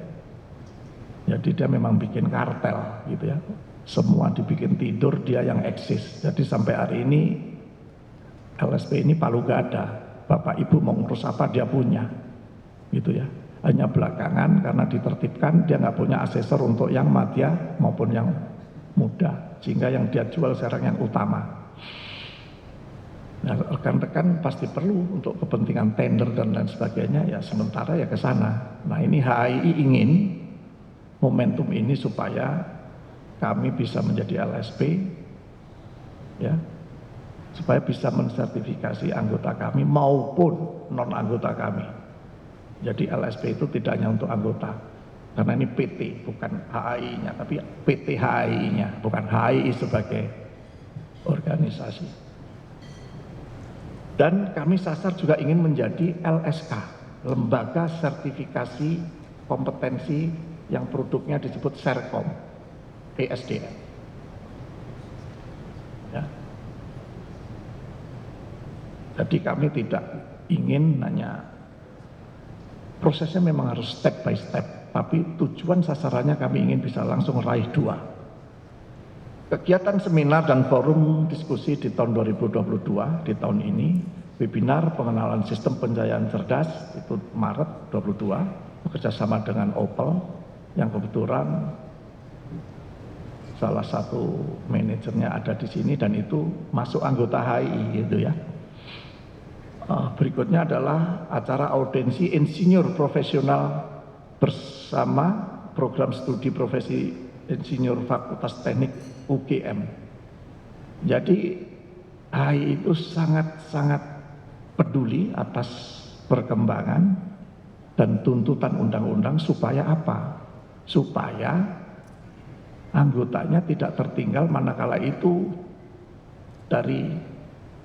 Jadi dia memang bikin kartel, gitu ya. Semua dibikin tidur, dia yang eksis. Jadi sampai hari ini LSP ini palu gada. Bapak Ibu mau ngurus apa dia punya, gitu ya. Hanya belakangan karena ditertibkan dia nggak punya asesor untuk yang madya maupun yang muda, sehingga yang dia jual sekarang yang utama. Nah, rekan-rekan pasti perlu untuk kepentingan tender dan lain sebagainya, ya sementara ya ke sana. Nah ini HAI ingin momentum ini supaya kami bisa menjadi LSP, ya, supaya bisa mensertifikasi anggota kami maupun non anggota kami. Jadi LSP itu tidak hanya untuk anggota, karena ini PT bukan HAI-nya, tapi PT HAI-nya, bukan HAI sebagai organisasi. Dan kami sasar juga ingin menjadi LSK, Lembaga Sertifikasi Kompetensi yang produknya disebut Serkom, ESDM. Ya. Jadi kami tidak ingin hanya prosesnya memang harus step by step, tapi tujuan sasarannya kami ingin bisa langsung raih 2. Kegiatan seminar dan forum diskusi di tahun 2022, di tahun ini, webinar pengenalan sistem pencahayaan cerdas, itu Maret 22, bekerjasama dengan Opel, yang kebetulan salah satu manajernya ada di sini dan itu masuk anggota HI gitu ya. Berikutnya adalah acara audiensi insinyur profesional bersama program studi profesi insinyur Fakultas Teknik UGM. Jadi HI itu sangat-sangat peduli atas perkembangan dan tuntutan undang-undang supaya apa? Supaya anggotanya tidak tertinggal manakala itu dari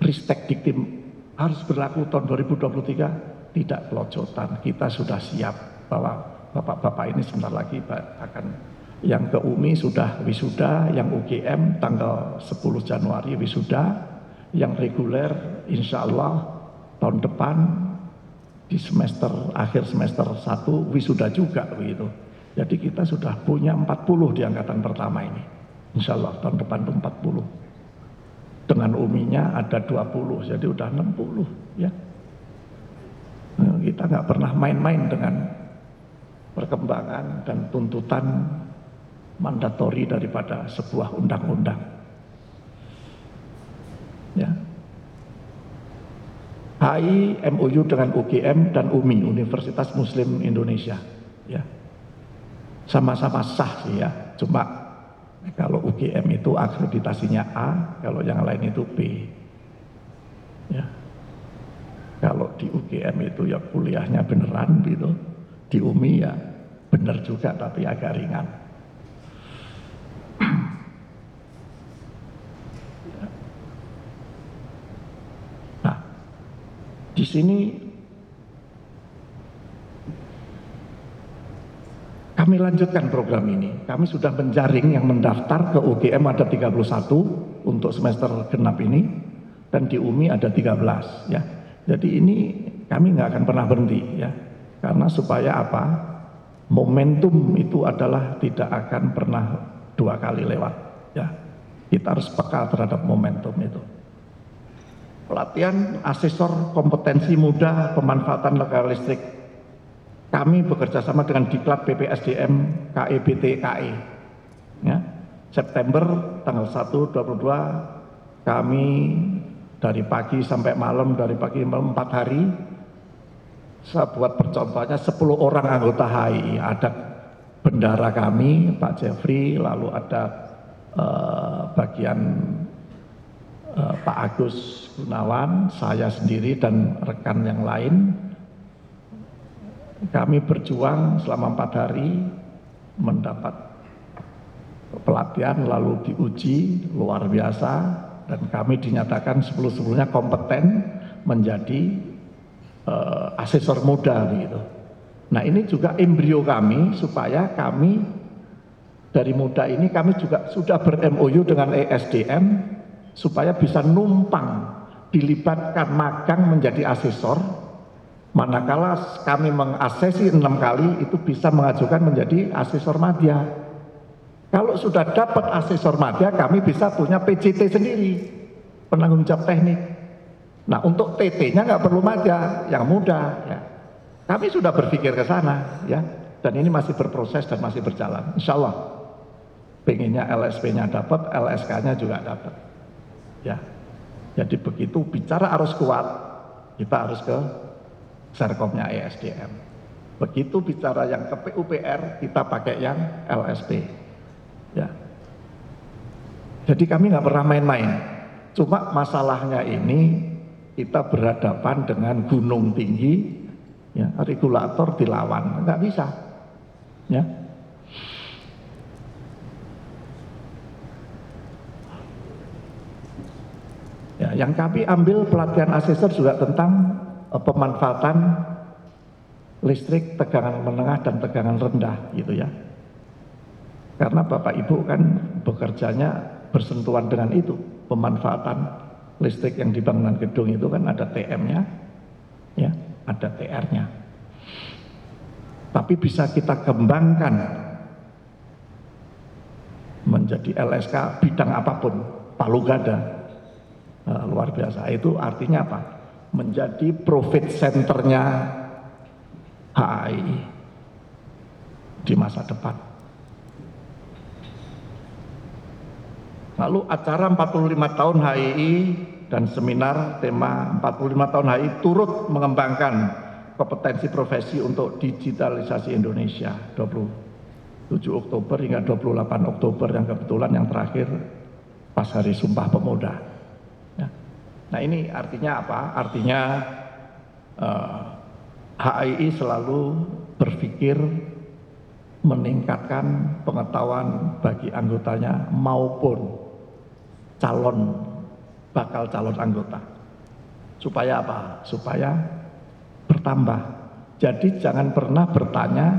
Ristek Diktim harus berlaku tahun 2023 tidak pelocotan. Kita sudah siap bahwa bapak-bapak ini sebentar lagi akan yang ke UMI sudah wisuda, yang UGM tanggal 10 Januari wisuda, yang reguler insya Allah tahun depan di akhir semester 1 wisuda juga begitu. Jadi kita sudah punya 40 di angkatan pertama ini. Insya Allah tahun depan itu 40. Dengan UMI-nya ada 20, jadi udah 60 ya. Nah, kita nggak pernah main-main dengan perkembangan dan tuntutan mandatori daripada sebuah undang-undang. Ya. HI MOU dengan UGM dan UMI, Universitas Muslim Indonesia. Ya. Sama-sama sah sih ya, cuma kalau UGM itu akreditasinya A, kalau yang lain itu B. Ya. Kalau di UGM itu ya kuliahnya beneran gitu, di UMI ya bener juga tapi agak ringan. Nah, di sini kami lanjutkan program ini. Kami sudah menjaring yang mendaftar ke UGM ada 31 untuk semester genap ini, dan di UMI ada 13 ya. Jadi ini kami nggak akan pernah berhenti ya. Karena supaya apa? Momentum itu adalah tidak akan pernah 2 kali lewat ya. Kita harus peka terhadap momentum itu. Pelatihan asesor kompetensi muda pemanfaatan lega listrik. Kami bekerja sama dengan Diklat BPSDM KEBT KE. Ya. September tanggal 1, 22 kami dari pagi sampai malam, dari pagi malam 4 hari. Saya buat percontohannya 10 orang anggota HI. Ada bendara kami, Pak Jeffrey, lalu ada bagian Pak Agus Gunawan, saya sendiri dan rekan yang lain. Kami berjuang selama 4 hari mendapat pelatihan lalu diuji luar biasa dan kami dinyatakan sebelum-sebelumnya kompeten menjadi asesor muda begitu. Nah ini juga embrio kami supaya kami dari muda ini kami juga sudah ber-MOU dengan ESDM supaya bisa numpang dilibatkan magang menjadi asesor. Manakala kami mengasesi 6 kali itu bisa mengajukan menjadi asesor madya. Kalau sudah dapat asesor madya kami bisa punya PJT sendiri, penanggung jawab teknik. Nah untuk TT-nya nggak perlu madya, yang muda ya. Kami sudah berpikir ke sana ya, dan ini masih berproses dan masih berjalan. Insya Allah pengennya LSP-nya dapat, LSK-nya juga dapat ya. Jadi begitu bicara arus kuat kita harus ke Serkomnya ESDM. Begitu bicara yang ke PUPR, kita pakai yang LSP. Ya. Jadi kami nggak pernah main-main. Cuma masalahnya ini kita berhadapan dengan gunung tinggi, ya, regulator dilawan, nggak bisa. Ya. Ya, yang kami ambil pelatihan asesor juga tentang pemanfaatan listrik tegangan menengah dan tegangan rendah gitu ya. Karena Bapak Ibu kan bekerjanya bersentuhan dengan itu, pemanfaatan listrik yang di bangunan gedung itu kan ada TM-nya, ya, ada TR-nya. tapi bisa kita kembangkan menjadi LSK bidang apapun, palu gada. Luar biasa. Itu artinya apa? Menjadi profit centernya HAI di masa depan. Lalu acara 45 tahun HII dan seminar tema 45 tahun HII turut mengembangkan kompetensi profesi untuk digitalisasi Indonesia 27 Oktober hingga 28 Oktober yang kebetulan yang terakhir pas Hari Sumpah Pemuda. Ya. Nah ini artinya apa? Artinya HII selalu berpikir meningkatkan pengetahuan bagi anggotanya maupun bakal calon anggota. Supaya apa? Supaya bertambah. Jadi jangan pernah bertanya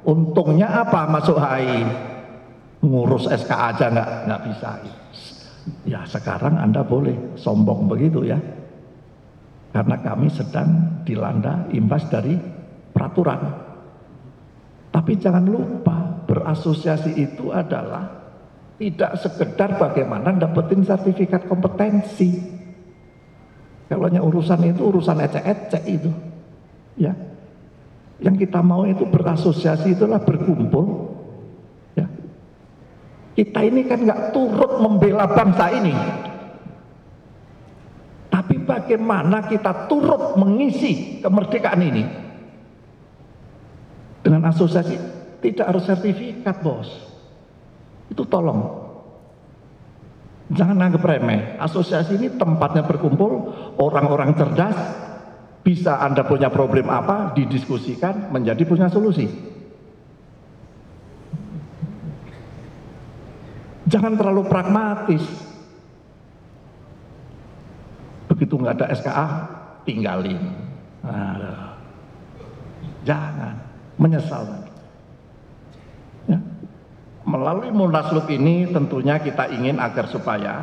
untungnya apa masuk HI, ngurus SK aja nggak bisa. Ya sekarang Anda boleh sombong begitu ya, karena kami sedang dilanda imbas dari peraturan. Tapi jangan lupa berasosiasi itu adalah tidak sekedar bagaimana dapetin sertifikat kompetensi. Kalau urusan itu urusan ecek-ecek itu, ya. Yang kita mau itu berasosiasi itulah berkumpul. Ya. Kita ini kan nggak turut membela bangsa ini, tapi bagaimana kita turut mengisi kemerdekaan ini dengan asosiasi. Tidak harus sertifikat, bos. Itu tolong jangan anggap remeh. Asosiasi ini tempatnya berkumpul orang-orang cerdas. Bisa Anda punya problem apa, didiskusikan menjadi punya solusi. Jangan terlalu pragmatis. Begitu nggak ada SKA, tinggalin. Jangan menyesal. Ya. Melalui Munaslup ini tentunya kita ingin agar supaya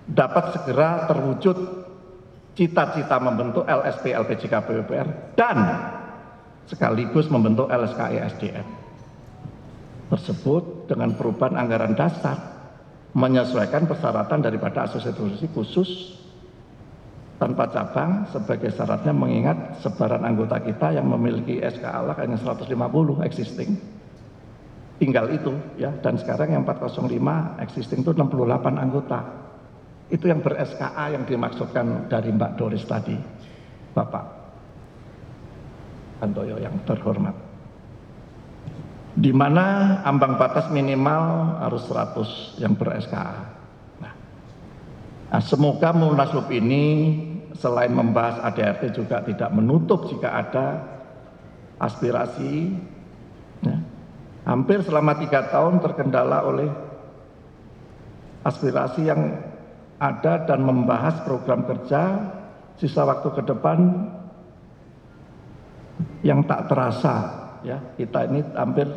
dapat segera terwujud cita-cita membentuk LSP LPJK PUPR dan sekaligus membentuk LSKE SDM tersebut dengan perubahan anggaran dasar menyesuaikan persyaratan daripada asosiasi khusus tanpa cabang sebagai syaratnya mengingat sebaran anggota kita yang memiliki SKA hanya 150 existing. Tinggal itu ya, dan sekarang yang 405 existing itu 68 anggota. Itu yang ber-SKA yang dimaksudkan dari Mbak Doris tadi, Bapak Handoyo yang terhormat. Di mana ambang batas minimal harus 100 yang ber-SKA. Nah, semoga Munaslup ini selain membahas ADRT juga tidak menutup jika ada aspirasi. Ya. Hampir selama 3 tahun terkendala oleh aspirasi yang ada dan membahas program kerja sisa waktu ke depan yang tak terasa ya. Kita ini hampir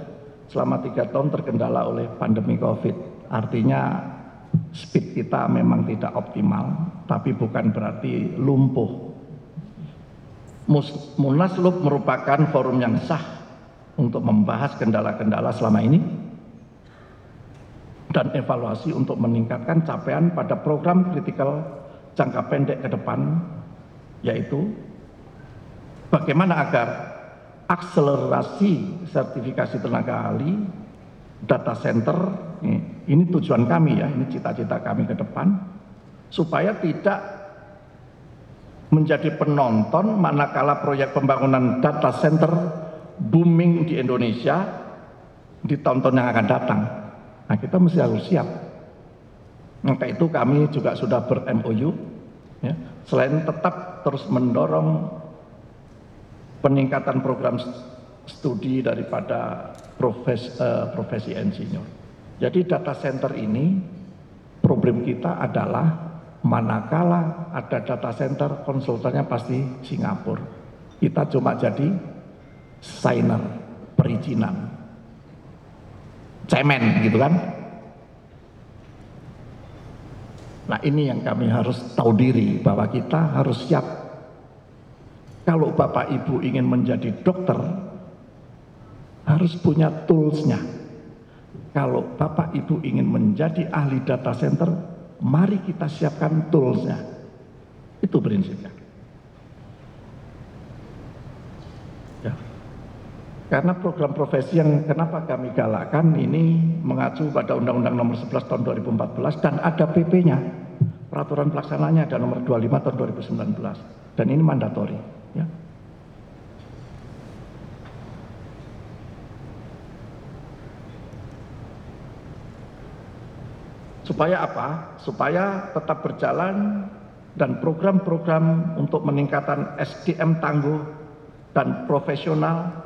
selama 3 tahun terkendala oleh pandemi COVID. Artinya speed kita memang tidak optimal, tapi bukan berarti lumpuh. Munaslup merupakan forum yang sah untuk membahas kendala-kendala selama ini dan evaluasi untuk meningkatkan capaian pada program kritikal jangka pendek ke depan, yaitu bagaimana agar akselerasi sertifikasi tenaga ahli data center, ini tujuan kami ya, ini cita-cita kami ke depan, supaya tidak menjadi penonton manakala proyek pembangunan data center booming di Indonesia di tahun-tahun yang akan datang. Nah, kita mesti harus siap. Maka itu kami juga sudah ber-MOU ya. Selain tetap terus mendorong peningkatan program studi daripada profesi insinyur. Jadi data center ini problem kita adalah manakala ada data center konsultannya pasti Singapura. Kita cuma jadi signer, perizinan, cemen gitu kan. Nah ini yang kami harus tahu diri bahwa kita harus siap. Kalau Bapak Ibu ingin menjadi dokter, harus punya toolsnya. Kalau Bapak Ibu ingin menjadi ahli data center, mari kita siapkan toolsnya. Itu prinsipnya. Ya. Karena program profesi yang kenapa kami galakkan ini mengacu pada Undang-Undang Nomor 11 Tahun 2014 dan ada PP-nya, peraturan pelaksananya ada Nomor 25 Tahun 2019 dan ini mandatori. Ya. Supaya apa? Supaya tetap berjalan dan program-program untuk meningkatkan SDM tangguh dan profesional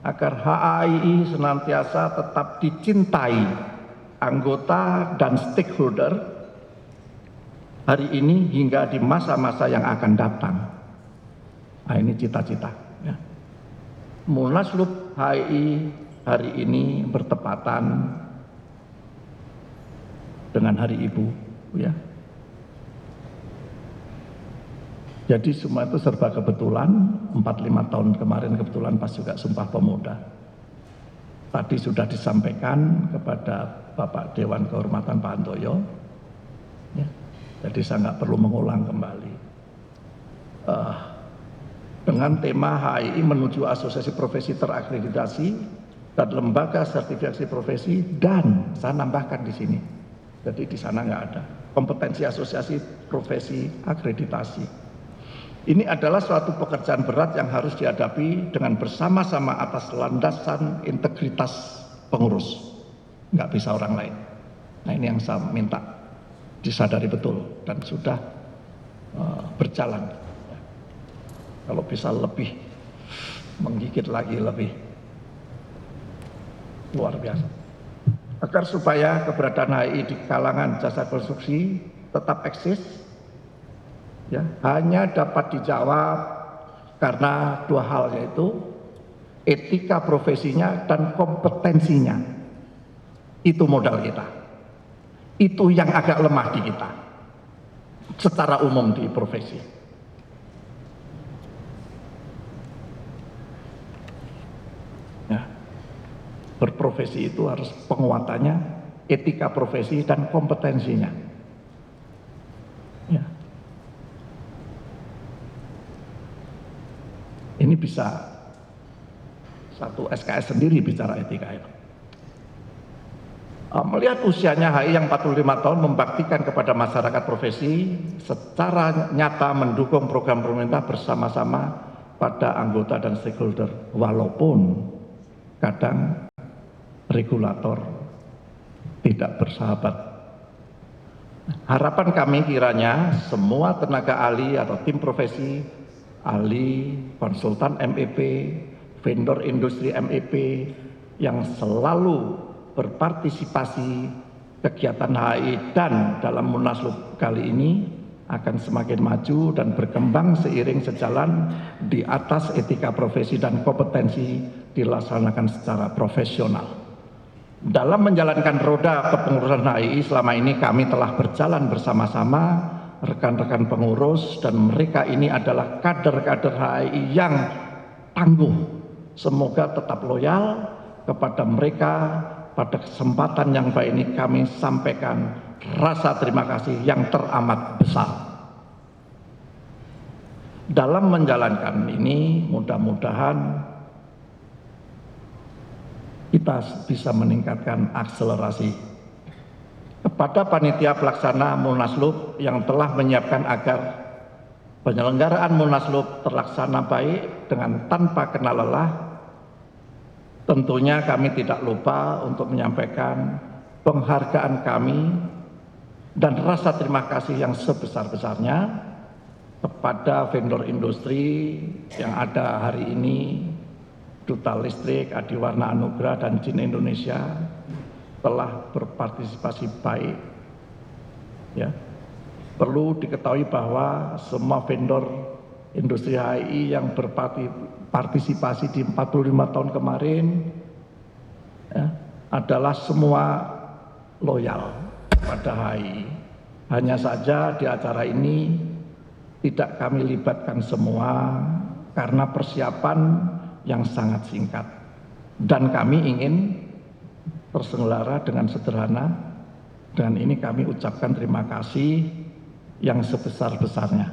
agar HAII senantiasa tetap dicintai anggota dan stakeholder hari ini hingga di masa-masa yang akan datang. Nah, ini cita-cita. Ya. Munaslup HAII hari ini bertepatan dengan Hari Ibu, ya. Jadi semua itu serba kebetulan. 4-5 tahun kemarin kebetulan pas juga Sumpah Pemuda. Tadi sudah disampaikan kepada Bapak Dewan Kehormatan Pak Handoyo, ya. Jadi saya nggak perlu mengulang kembali. Dengan tema HAII menuju asosiasi profesi terakreditasi dan lembaga sertifikasi profesi, dan saya nambahkan di sini. Jadi di sana nggak ada kompetensi asosiasi profesi akreditasi. Ini adalah suatu pekerjaan berat yang harus dihadapi dengan bersama-sama atas landasan integritas pengurus. Nggak bisa orang lain. Nah, ini yang saya minta disadari betul dan sudah berjalan. Kalau bisa lebih menggigit lagi lebih luar biasa. Agar supaya keberadaan HAII di kalangan jasa konstruksi tetap eksis, ya, hanya dapat dijawab karena dua hal, yaitu etika profesinya dan kompetensinya. Itu modal kita. Itu yang agak lemah di kita secara umum di profesi. Ya. Berprofesi itu harus penguatannya, etika profesi dan kompetensinya. Ya. Ini bisa satu SKS sendiri bicara etika itu. Melihat usianya HAII yang 45 tahun membaktikan kepada masyarakat profesi secara nyata mendukung program pemerintah bersama-sama pada anggota dan stakeholder, walaupun kadang regulator tidak bersahabat. Harapan kami kiranya semua tenaga ahli atau tim profesi, ahli, konsultan MEP, vendor industri MEP yang selalu berpartisipasi kegiatan HAII dan dalam Munaslup kali ini akan semakin maju dan berkembang seiring sejalan di atas etika profesi dan kompetensi dilaksanakan secara profesional. Dalam menjalankan roda kepengurusan HAII selama ini kami telah berjalan bersama-sama rekan-rekan pengurus dan mereka ini adalah kader-kader HAII yang tangguh. Semoga tetap loyal kepada mereka. Pada kesempatan yang baik ini kami sampaikan rasa terima kasih yang teramat besar. Dalam menjalankan ini mudah-mudahan kita bisa meningkatkan akselerasi. Kepada panitia pelaksana Munaslup yang telah menyiapkan agar penyelenggaraan Munaslup terlaksana baik dengan tanpa kena lelah, tentunya kami tidak lupa untuk menyampaikan penghargaan kami dan rasa terima kasih yang sebesar-besarnya kepada vendor industri yang ada hari ini, Duta Listrik, Adiwarna Anugrah, dan Jin Indonesia telah berpartisipasi baik. Ya. Perlu diketahui bahwa semua vendor industri HAII yang berpartisipasi di 45 tahun kemarin ya, adalah semua loyal pada HAII. Hanya saja di acara ini tidak kami libatkan semua karena persiapan yang sangat singkat. Dan kami ingin terselenggara dengan sederhana. Dengan ini kami ucapkan terima kasih yang sebesar-besarnya.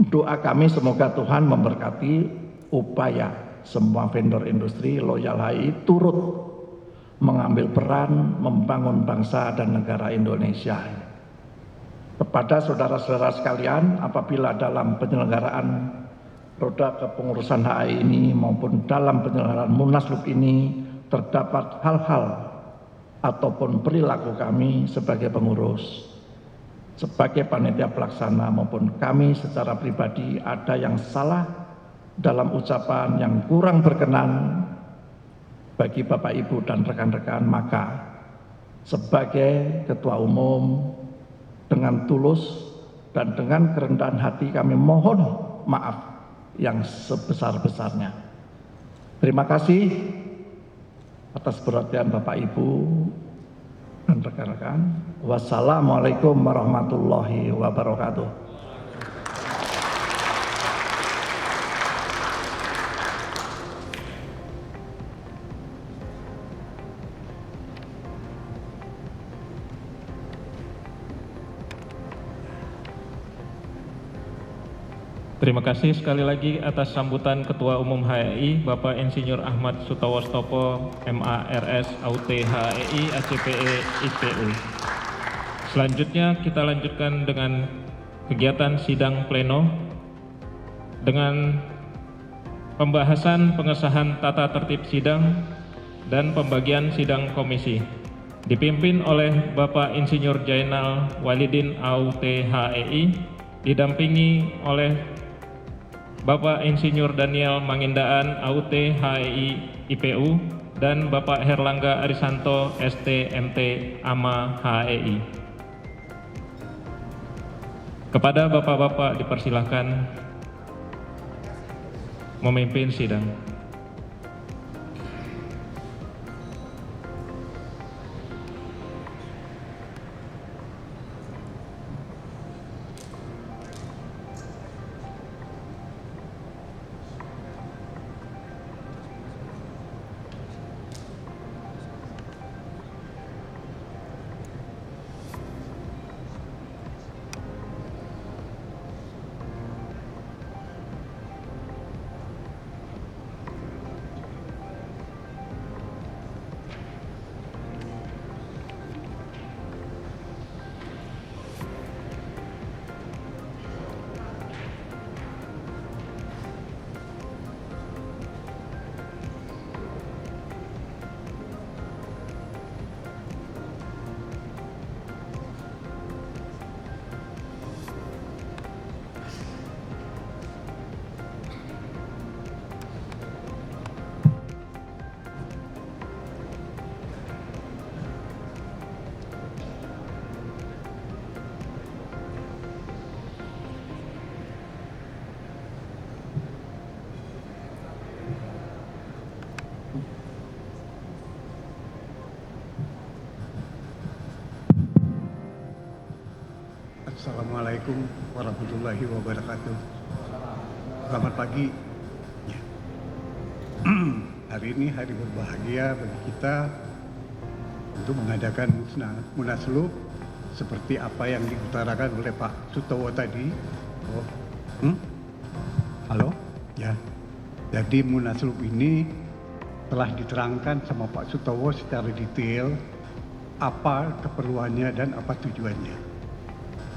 Doa kami semoga Tuhan memberkati upaya semua vendor industri Loyal HI turut mengambil peran membangun bangsa dan negara Indonesia. Kepada saudara-saudara sekalian, apabila dalam penyelenggaraan roda kepengurusan HI ini maupun dalam penyelenggaraan Munaslup ini terdapat hal-hal ataupun perilaku kami sebagai pengurus, sebagai panitia pelaksana maupun kami secara pribadi ada yang salah dalam ucapan yang kurang berkenan bagi Bapak Ibu dan rekan-rekan, maka sebagai Ketua Umum dengan tulus dan dengan kerendahan hati kami mohon maaf yang sebesar-besarnya. Terima kasih atas perhatian Bapak Ibu dan rekan-rekan. Wassalamualaikum warahmatullahi wabarakatuh. Terima kasih sekali lagi atas sambutan Ketua Umum HII Bapak Insinyur Ahmad Sutawastopo, MARS, AUT, HII, ACPE, IPU. Selanjutnya kita lanjutkan dengan kegiatan sidang pleno dengan pembahasan pengesahan tata tertib sidang dan pembagian sidang komisi. Dipimpin oleh Bapak Insinyur Jainal Walidin, AUT, HII, didampingi oleh Bapak Insinyur Daniel Mangindaan, AUT, HII, IPU, dan Bapak Herlangga Arisanto, ST, MT, AMA, HII. Kepada Bapak-Bapak dipersilahkan memimpin sidang. Assalamualaikum warahmatullahi wabarakatuh. Selamat pagi. Ya. Hari ini hari berbahagia bagi kita untuk mengadakan munaslup seperti apa yang diutarakan oleh Pak Sutowo tadi. Halo? Ya. Jadi munaslup ini telah diterangkan sama Pak Sutowo secara detail apa keperluannya dan apa tujuannya.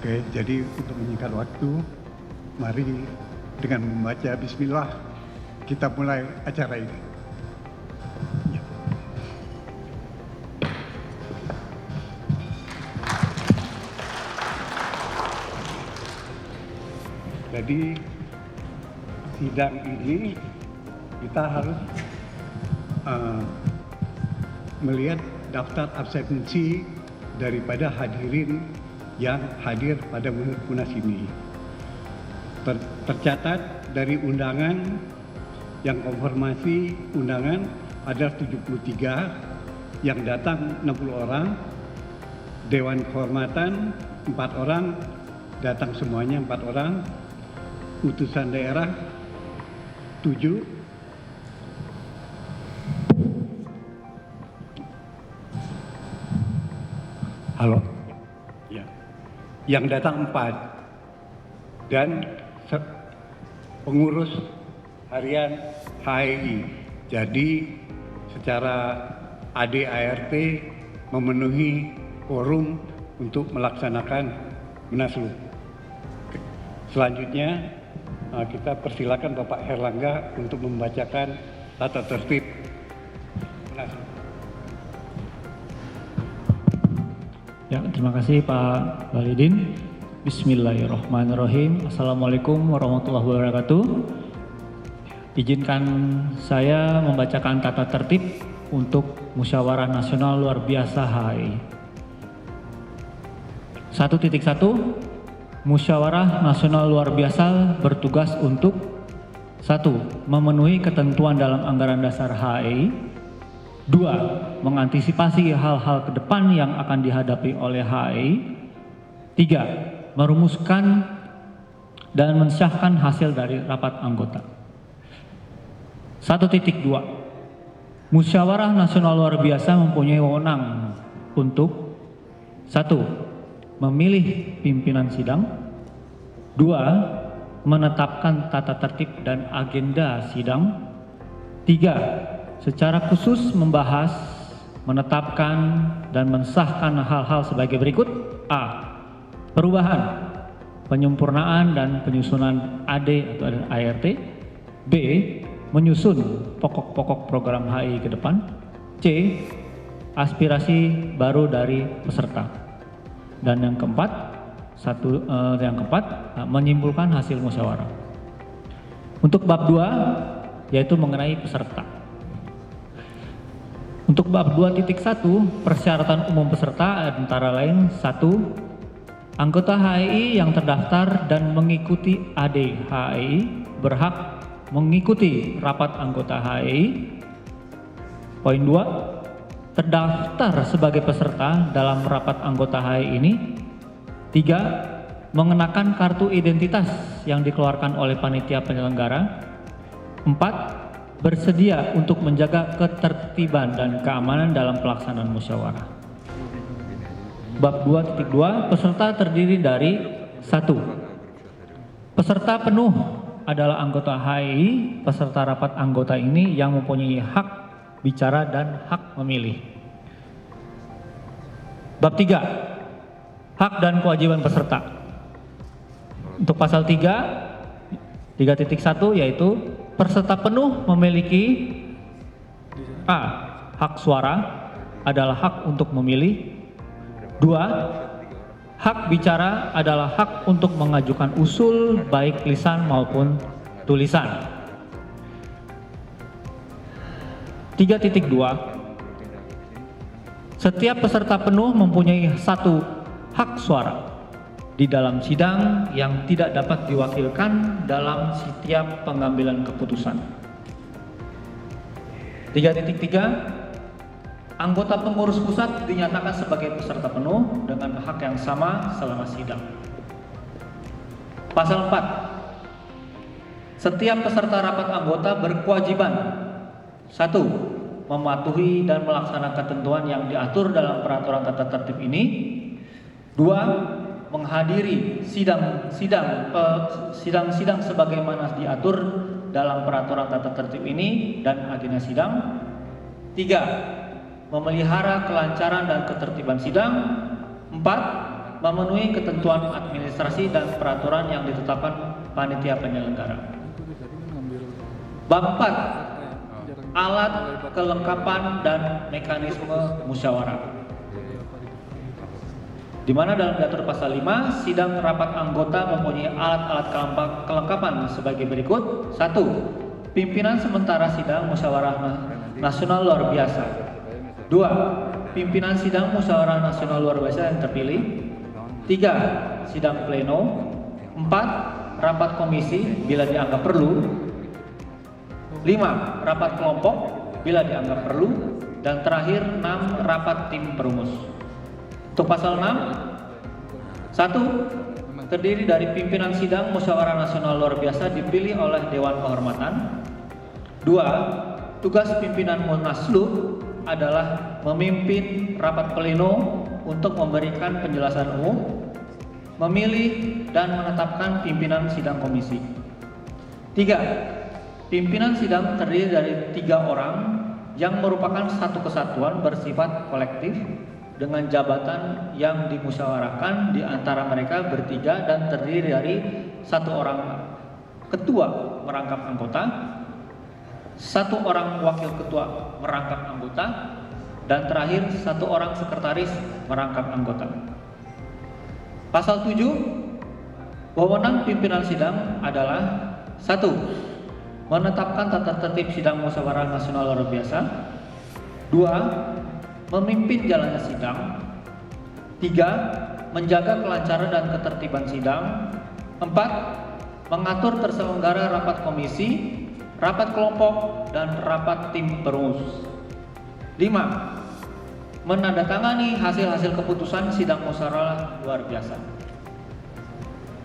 Oke, jadi untuk menyingkat waktu, mari dengan membaca Bismillah kita mulai acara ini. Ya. Jadi sidang ini kita harus melihat daftar absensi daripada hadirin yang hadir pada munas ini. Tercatat dari undangan yang konfirmasi undangan ada 73, yang datang 60 orang, Dewan Kehormatan 4 orang, datang semuanya 4 orang, utusan daerah 7, Halo. Ya. Yang datang 4 dan pengurus harian HII. Jadi secara ADART memenuhi quorum untuk melaksanakan munaslup. Selanjutnya kita persilakan Bapak Herlangga untuk membacakan tata tertib munaslup. Ya, terima kasih Pak Walidin. Bismillahirrahmanirrahim. Assalamualaikum warahmatullahi wabarakatuh. Izinkan saya membacakan tata tertib untuk Musyawarah Nasional Luar Biasa HI. 1.1. Musyawarah Nasional Luar Biasa bertugas untuk 1. Memenuhi ketentuan dalam anggaran dasar HI. 2. Mengantisipasi hal-hal ke depan yang akan dihadapi oleh HI. 3. Merumuskan dan mensahkan hasil dari rapat anggota. 1.2. Musyawarah Nasional Luar Biasa mempunyai wewenang untuk 1. Memilih pimpinan sidang. 2. Menetapkan tata tertib dan agenda sidang. 3. Secara khusus membahas, menetapkan, dan mensahkan hal-hal sebagai berikut. A. Perubahan, penyempurnaan, dan penyusunan AD atau ART. B. Menyusun pokok-pokok program HI ke depan. C. Aspirasi baru dari peserta. Dan yang keempat, menyimpulkan hasil musyawarah. Untuk bab 2 yaitu mengenai peserta. Untuk bab 2.1 persyaratan umum peserta antara lain 1. Anggota HII yang terdaftar dan mengikuti AD HII berhak mengikuti rapat anggota HII. Poin 2. Terdaftar sebagai peserta dalam rapat anggota HII ini. 3. Mengenakan kartu identitas yang dikeluarkan oleh panitia penyelenggara. 4. Bersedia untuk menjaga ketertiban dan keamanan dalam pelaksanaan musyawarah. Bab 2.2 peserta terdiri dari 1. Peserta penuh adalah anggota HII. Peserta rapat anggota ini yang mempunyai hak bicara dan hak memilih. Bab 3. Hak dan kewajiban peserta. Untuk pasal 3.1 yaitu peserta penuh memiliki A. Hak suara adalah hak untuk memilih. 2. Hak bicara adalah hak untuk mengajukan usul baik lisan maupun tulisan. 3.2. Setiap peserta penuh mempunyai 1 hak suara di dalam sidang yang tidak dapat diwakilkan dalam setiap pengambilan keputusan. 3.3. Anggota pengurus pusat dinyatakan sebagai peserta penuh dengan hak yang sama selama sidang. Pasal 4. Setiap peserta rapat anggota berkewajiban 1. Mematuhi dan melaksanakan ketentuan yang diatur dalam peraturan tata tertib ini. 2. Menghadiri sidang-sidang sebagaimana diatur dalam peraturan tata tertib ini dan agenda sidang. 3. Memelihara kelancaran dan ketertiban sidang. 4. Memenuhi ketentuan administrasi dan peraturan yang ditetapkan panitia penyelenggara. Bab 4. Alat, kelengkapan, dan mekanisme musyawarah. Di mana dalam diatur pasal 5, sidang rapat anggota mempunyai alat-alat kelengkapan sebagai berikut. 1. Pimpinan sementara sidang musyawarah nasional luar biasa. 2. Pimpinan sidang musyawarah nasional luar biasa yang terpilih. 3. Sidang pleno. 4. Rapat komisi bila dianggap perlu. 5. Rapat kelompok bila dianggap perlu. Dan terakhir 6. Rapat tim perumus. Untuk pasal 6, 1. Terdiri dari pimpinan sidang musyawarah nasional luar biasa dipilih oleh Dewan Kehormatan. 2. Tugas pimpinan munaslup adalah memimpin rapat pleno untuk memberikan penjelasan umum, memilih dan menetapkan pimpinan sidang komisi. 3. Pimpinan sidang terdiri dari 3 orang yang merupakan satu kesatuan bersifat kolektif dengan jabatan yang dimusyawarahkan di antara mereka bertiga dan terdiri dari 1 orang ketua merangkap anggota, 1 orang wakil ketua merangkap anggota, dan terakhir 1 orang sekretaris merangkap anggota. Pasal 7, wewenang pimpinan sidang adalah 1. Menetapkan tata tertib sidang musyawarah nasional luar biasa. 2. Memimpin jalannya sidang. 3. Menjaga kelancaran dan ketertiban sidang. 4. Mengatur terselenggara rapat komisi, rapat kelompok, dan rapat tim perumus. 5. Menandatangani hasil-hasil keputusan sidang musyawarah luar biasa.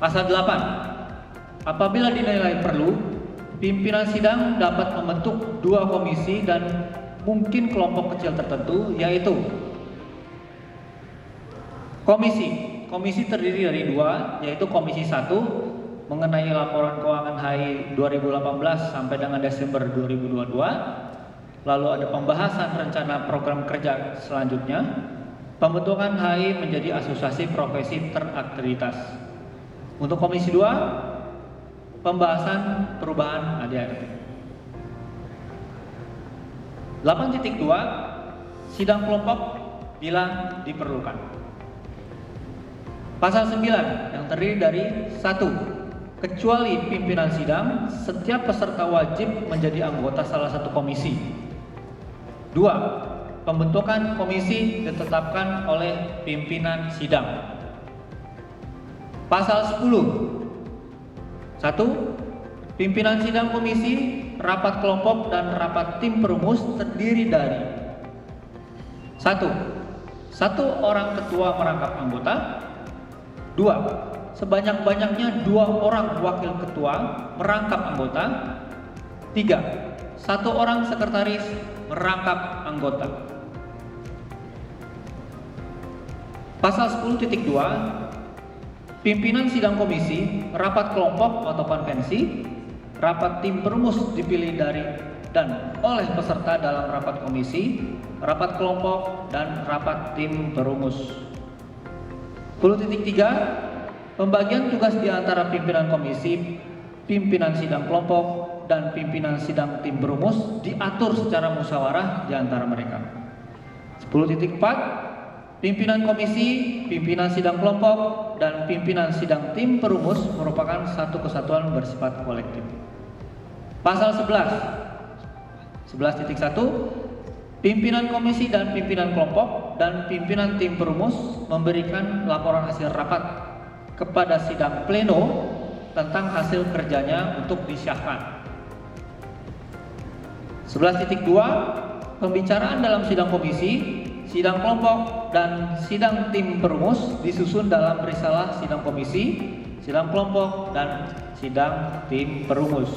Pasal 8. Apabila dinilai perlu, pimpinan sidang dapat membentuk 2 komisi dan mungkin kelompok kecil tertentu, yaitu komisi terdiri dari 2, yaitu komisi 1 mengenai laporan keuangan HI 2018 sampai dengan Desember 2022. Lalu ada pembahasan rencana program kerja selanjutnya, pembentukan HI menjadi asosiasi profesi terakreditas. Untuk komisi 2, pembahasan perubahan ADART. 8.2, sidang kelompok bila diperlukan. Pasal 9 yang terdiri dari 1. Kecuali pimpinan sidang, setiap peserta wajib menjadi anggota salah satu komisi. 2. Pembentukan komisi ditetapkan oleh pimpinan sidang. Pasal 10. 1. Pimpinan sidang komisi, rapat kelompok, dan rapat tim perumus terdiri dari 1. 1 orang ketua merangkap anggota. 2. Sebanyak-banyaknya 2 orang wakil ketua merangkap anggota. 3. 1 orang sekretaris merangkap anggota. Pasal 10.2, pimpinan sidang komisi, rapat kelompok atau konvensi, rapat tim perumus dipilih dari dan oleh peserta dalam rapat komisi, rapat kelompok, dan rapat tim perumus. 10.3, pembagian tugas di antara pimpinan komisi, pimpinan sidang kelompok, dan pimpinan sidang tim perumus diatur secara musyawarah di antara mereka. 10.4, pimpinan komisi, pimpinan sidang kelompok, dan pimpinan sidang tim perumus merupakan satu kesatuan bersifat kolektif. Pasal 11.1, pimpinan komisi dan pimpinan kelompok dan pimpinan tim perumus memberikan laporan hasil rapat kepada sidang pleno tentang hasil kerjanya untuk disahkan. 11.2, pembicaraan dalam sidang komisi, sidang kelompok, dan sidang tim perumus disusun dalam risalah sidang komisi, sidang kelompok, dan sidang tim perumus.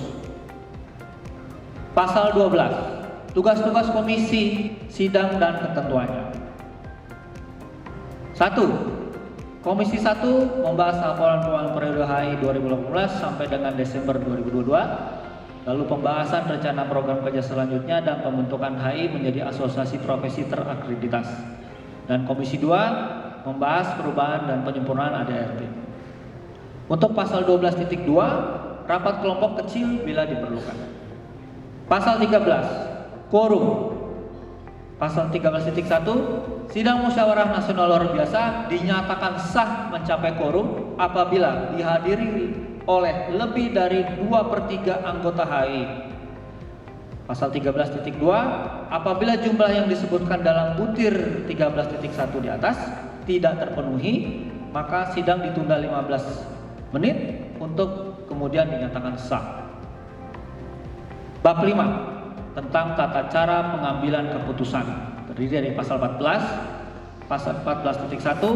Pasal 12, tugas-tugas komisi, sidang, dan ketentuannya. 1. Komisi 1 membahas laporan keuangan periode HI 2018 sampai dengan Desember 2022. Lalu pembahasan rencana program kerja selanjutnya dan pembentukan HI menjadi asosiasi profesi terakreditas. Dan Komisi 2 membahas perubahan dan penyempurnaan ADART. Untuk pasal 12.2, rapat kelompok kecil bila diperlukan. Pasal 13, quorum. Pasal 13.1, sidang musyawarah nasional luar biasa dinyatakan sah mencapai quorum apabila dihadiri oleh lebih dari 2/3 anggota HI. Pasal 13.2, apabila jumlah yang disebutkan dalam butir 13.1 di atas tidak terpenuhi, maka sidang ditunda 15 menit untuk kemudian dinyatakan sah. Bab 5 tentang tata cara pengambilan keputusan terdiri dari pasal 14, pasal 14.1.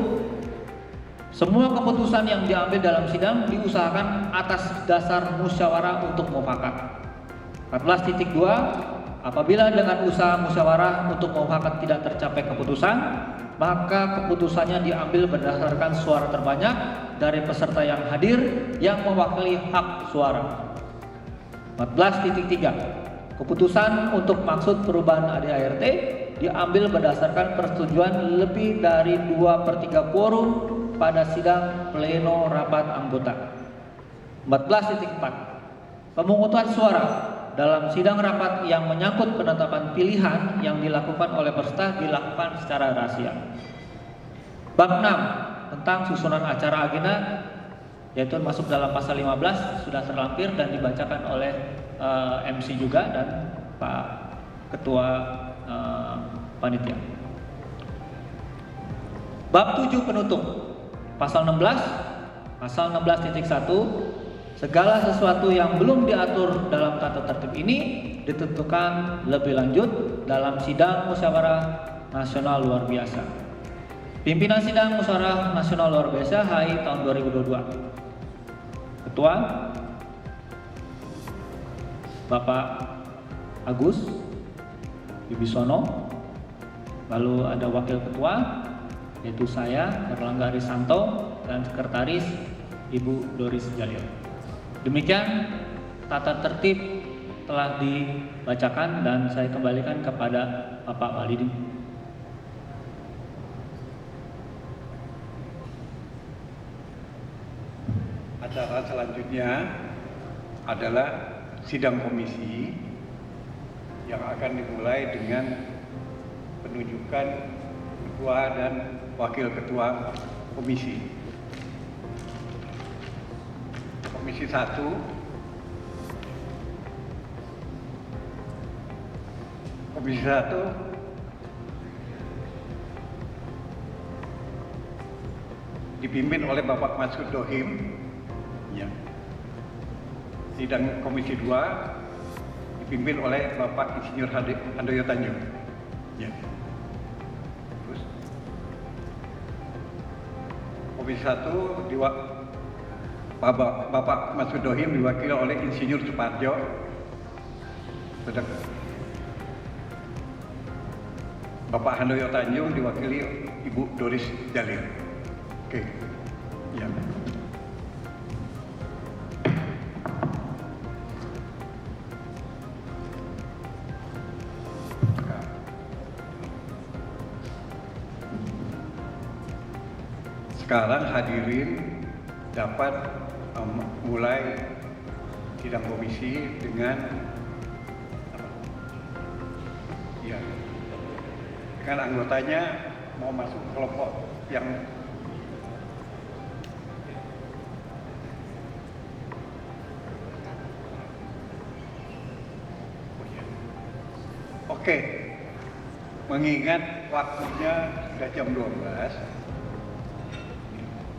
Semua keputusan yang diambil dalam sidang diusahakan atas dasar musyawarah untuk mufakat. 14.2, Apabila dengan usaha musyawarah untuk mufakat tidak tercapai keputusan, maka keputusannya diambil berdasarkan suara terbanyak dari peserta yang hadir yang mewakili hak suara. 14.3. Keputusan untuk maksud perubahan ADART diambil berdasarkan persetujuan lebih dari 2/3 quorum pada sidang pleno rapat anggota. 14.4. Pemungutan suara dalam sidang rapat yang menyangkut penetapan pilihan yang dilakukan oleh peserta dilakukan secara rahasia. Bab 6 tentang susunan acara agenda, yaitu masuk dalam pasal 15, sudah terlampir dan dibacakan oleh MC juga dan Pak Ketua Panitia. Bab 7 penutup, pasal 16, pasal 16.1. Segala sesuatu yang belum diatur dalam tata tertib ini ditentukan lebih lanjut dalam sidang musyawarah nasional luar biasa. Pimpinan sidang musyawarah nasional luar biasa HI tahun 2022. Ketua Bapak Agus Wibisono, lalu ada wakil ketua yaitu saya Erlangga Risanto dan sekretaris Ibu Doris Jalil. Demikian tata tertib telah dibacakan dan saya kembalikan kepada Bapak Walidi. Acara selanjutnya adalah sidang komisi yang akan dimulai dengan penunjukan ketua dan wakil ketua komisi. Komisi 1 dipimpin oleh Bapak Masud Dohim. Ya. Sidang Komisi 2 dipimpin oleh Bapak Insinyur Handoyo Tanjung. Ya. Terus Komisi 1 Bapak Masud Dohim diwakili oleh Insinyur Suparjo. Bapak Handoyo Tanjung diwakili Ibu Doris Jalil. Oke. Ya. Sekarang hadirin dapat mulai sidang komisi dengan dengan anggotanya mau masuk kelompok yang Oke, mengingat waktunya sudah jam 12,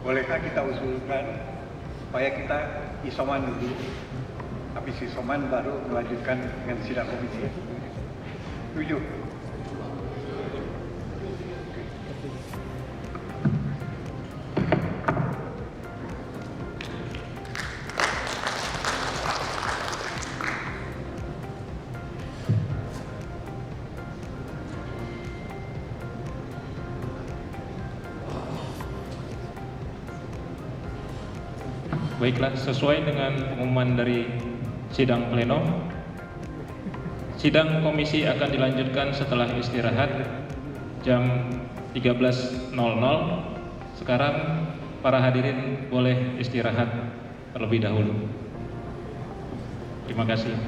bolehkah kita usulkan supaya kita isoman dulu, habis isoman baru melanjutkan dengan sidang komisi. Setuju? Baiklah, sesuai dengan pengumuman dari sidang pleno, sidang komisi akan dilanjutkan setelah istirahat jam 13.00. Sekarang para hadirin boleh istirahat terlebih dahulu. Terima kasih.